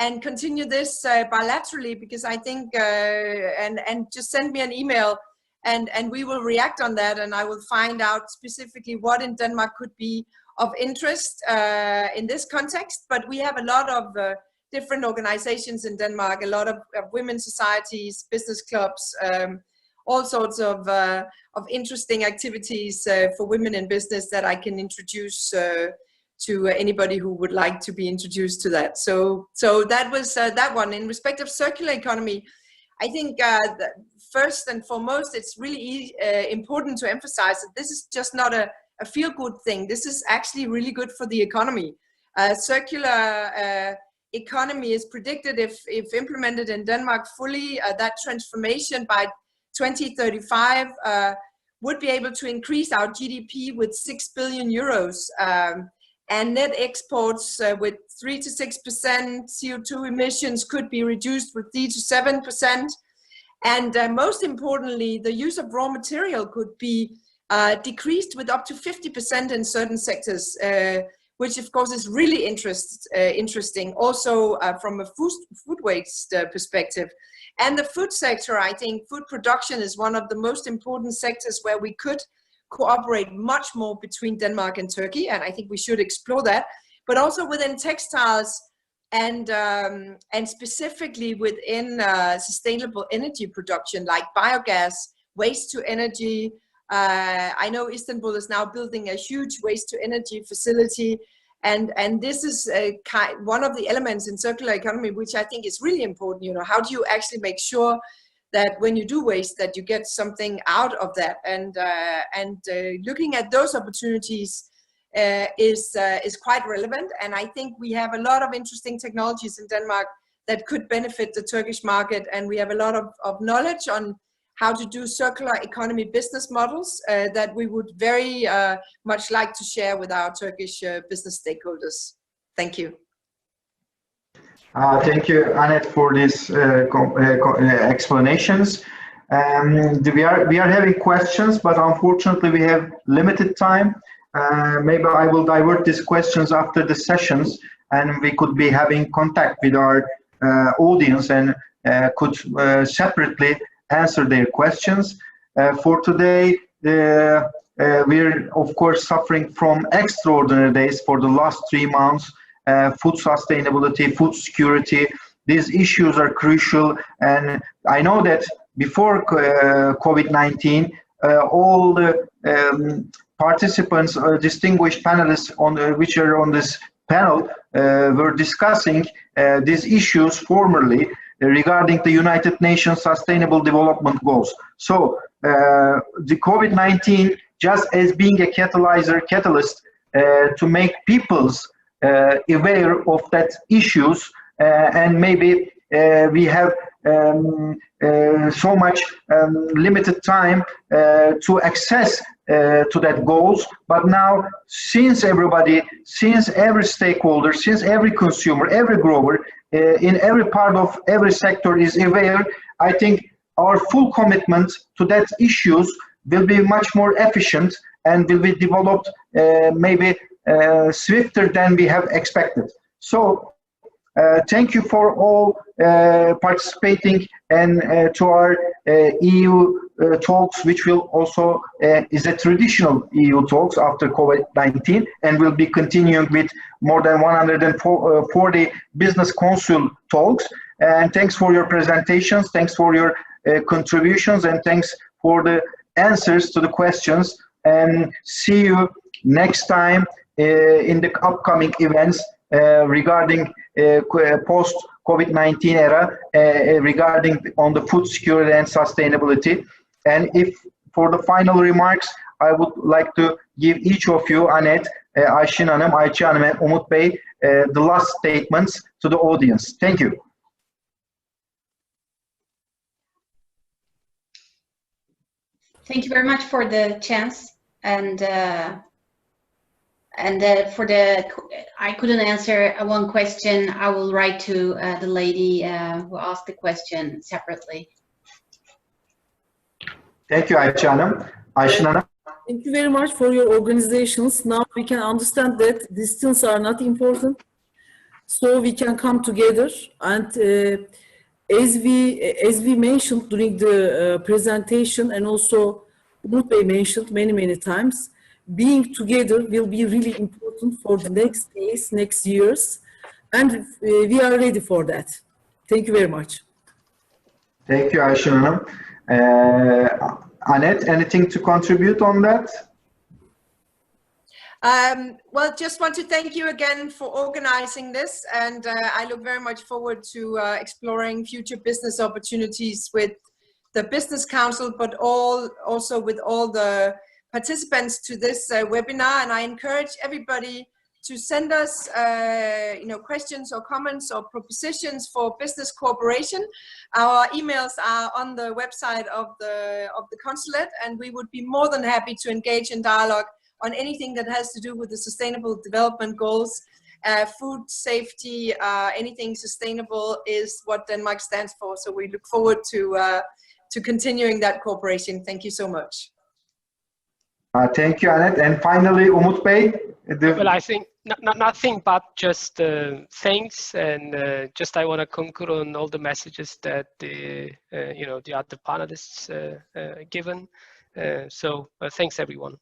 Speaker 2: and continue this bilaterally, because I think, and just send me an email and we will react on that, and I will find out specifically what in Denmark could be of interest in this context. But we have a lot of different organizations in Denmark, a lot of women's societies, business clubs, all sorts of interesting activities for women in business that I can introduce to anybody who would like to be introduced to that. So that was that one. In respect of circular economy, I think first and foremost, it's really important to emphasize that this is just not a feel-good thing. This is actually really good for the economy. Circular economy is predicted, if implemented in Denmark fully, that transformation by 2035 would be able to increase our GDP with 6 billion euros. And net exports with 3 to 6%, CO2 emissions could be reduced with 3 to 7%. And most importantly, the use of raw material could be decreased with up to 50% in certain sectors, which of course is really interesting, also from a food waste perspective. And the food sector, I think food production is one of the most important sectors where we could cooperate much more between Denmark and Turkey, and I think we should explore that, but also within textiles and specifically within sustainable energy production like biogas, waste to energy. I know Istanbul is now building a huge waste to energy facility, and this is one of the elements in circular economy which I think is really important. You know, how do you actually make sure that when you do waste, that you get something out of that, and looking at those opportunities is quite relevant. And I think we have a lot of interesting technologies in Denmark that could benefit the Turkish market, and we have a lot of knowledge on how to do circular economy business models that we would very much like to share with our Turkish business stakeholders. Thank you.
Speaker 1: Thank you, Annette, for these explanations. We are having questions, but unfortunately we have limited time. Maybe I will divert these questions after the sessions, and we could be having contact with our audience and could separately answer their questions. For today, we're of course suffering from extraordinary days for the last 3 months. Food sustainability, food security, these issues are crucial. And I know that before COVID-19, all the participants, distinguished panelists which are on this panel were discussing these issues formerly regarding the United Nations Sustainable Development Goals. So the COVID-19 just as being a catalyst to make people's aware of that issues, and maybe we have so much limited time to access to that goals. But now, since everybody, since every stakeholder, since every consumer, every grower, in every part of every sector is aware, I think our full commitment to that issues will be much more efficient and will be developed maybe swifter than we have expected. So thank you for all participating, and to our EU talks, which will also is a traditional EU talks after COVID-19, and will be continuing with more than 140 business council talks. And thanks for your presentations, thanks for your contributions, and thanks for the answers to the questions. And see you next time in the upcoming events regarding post-COVID-19 era, regarding on the food security and sustainability. And if for the final remarks, I would like to give each of you, Annette, Ayşin Hanım, Ayça Hanım, and Umut Bey, the last statements to the audience. Thank you.
Speaker 4: Thank you very much for the chance, and And I couldn't answer one question. I will write to the lady who asked the question separately.
Speaker 1: Thank you, Ayşe Hanım. Ayşin Hanım.
Speaker 3: Thank you very much for your organizations. Now we can understand that distance are not important, so we can come together. And as we mentioned during the presentation, and also Umut Bey mentioned many times, being together will be really important for the next days, next years, and we are ready for that. Thank you very much.
Speaker 1: Thank you, Ayşin Hanım. Annette, anything to contribute on that?
Speaker 2: Well, just want to thank you again for organizing this, and I look very much forward to exploring future business opportunities with the Business Council, but also with all the participants to this webinar. And I encourage everybody to send us questions or comments or propositions for business cooperation. Our emails are on the website of the consulate, and we would be more than happy to engage in dialogue on anything that has to do with the sustainable development goals. Food safety, anything sustainable is what Denmark stands for. So we look forward to continuing that cooperation. Thank you so much.
Speaker 1: Thank you, Annette. And finally, Umut Bey.
Speaker 8: Well, I think nothing but just thanks, and just I want to concur on all the messages that the other panelists given. So thanks everyone.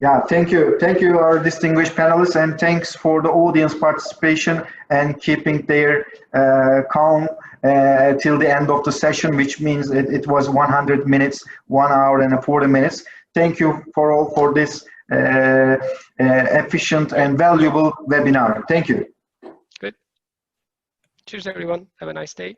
Speaker 1: Yeah, thank you, our distinguished panelists, and thanks for the audience participation and keeping their calm till the end of the session, which means it was 100 minutes, 1 hour and 40 minutes. Thank you for this efficient and valuable webinar. Thank you.
Speaker 8: Good. Cheers, everyone. Have a nice day.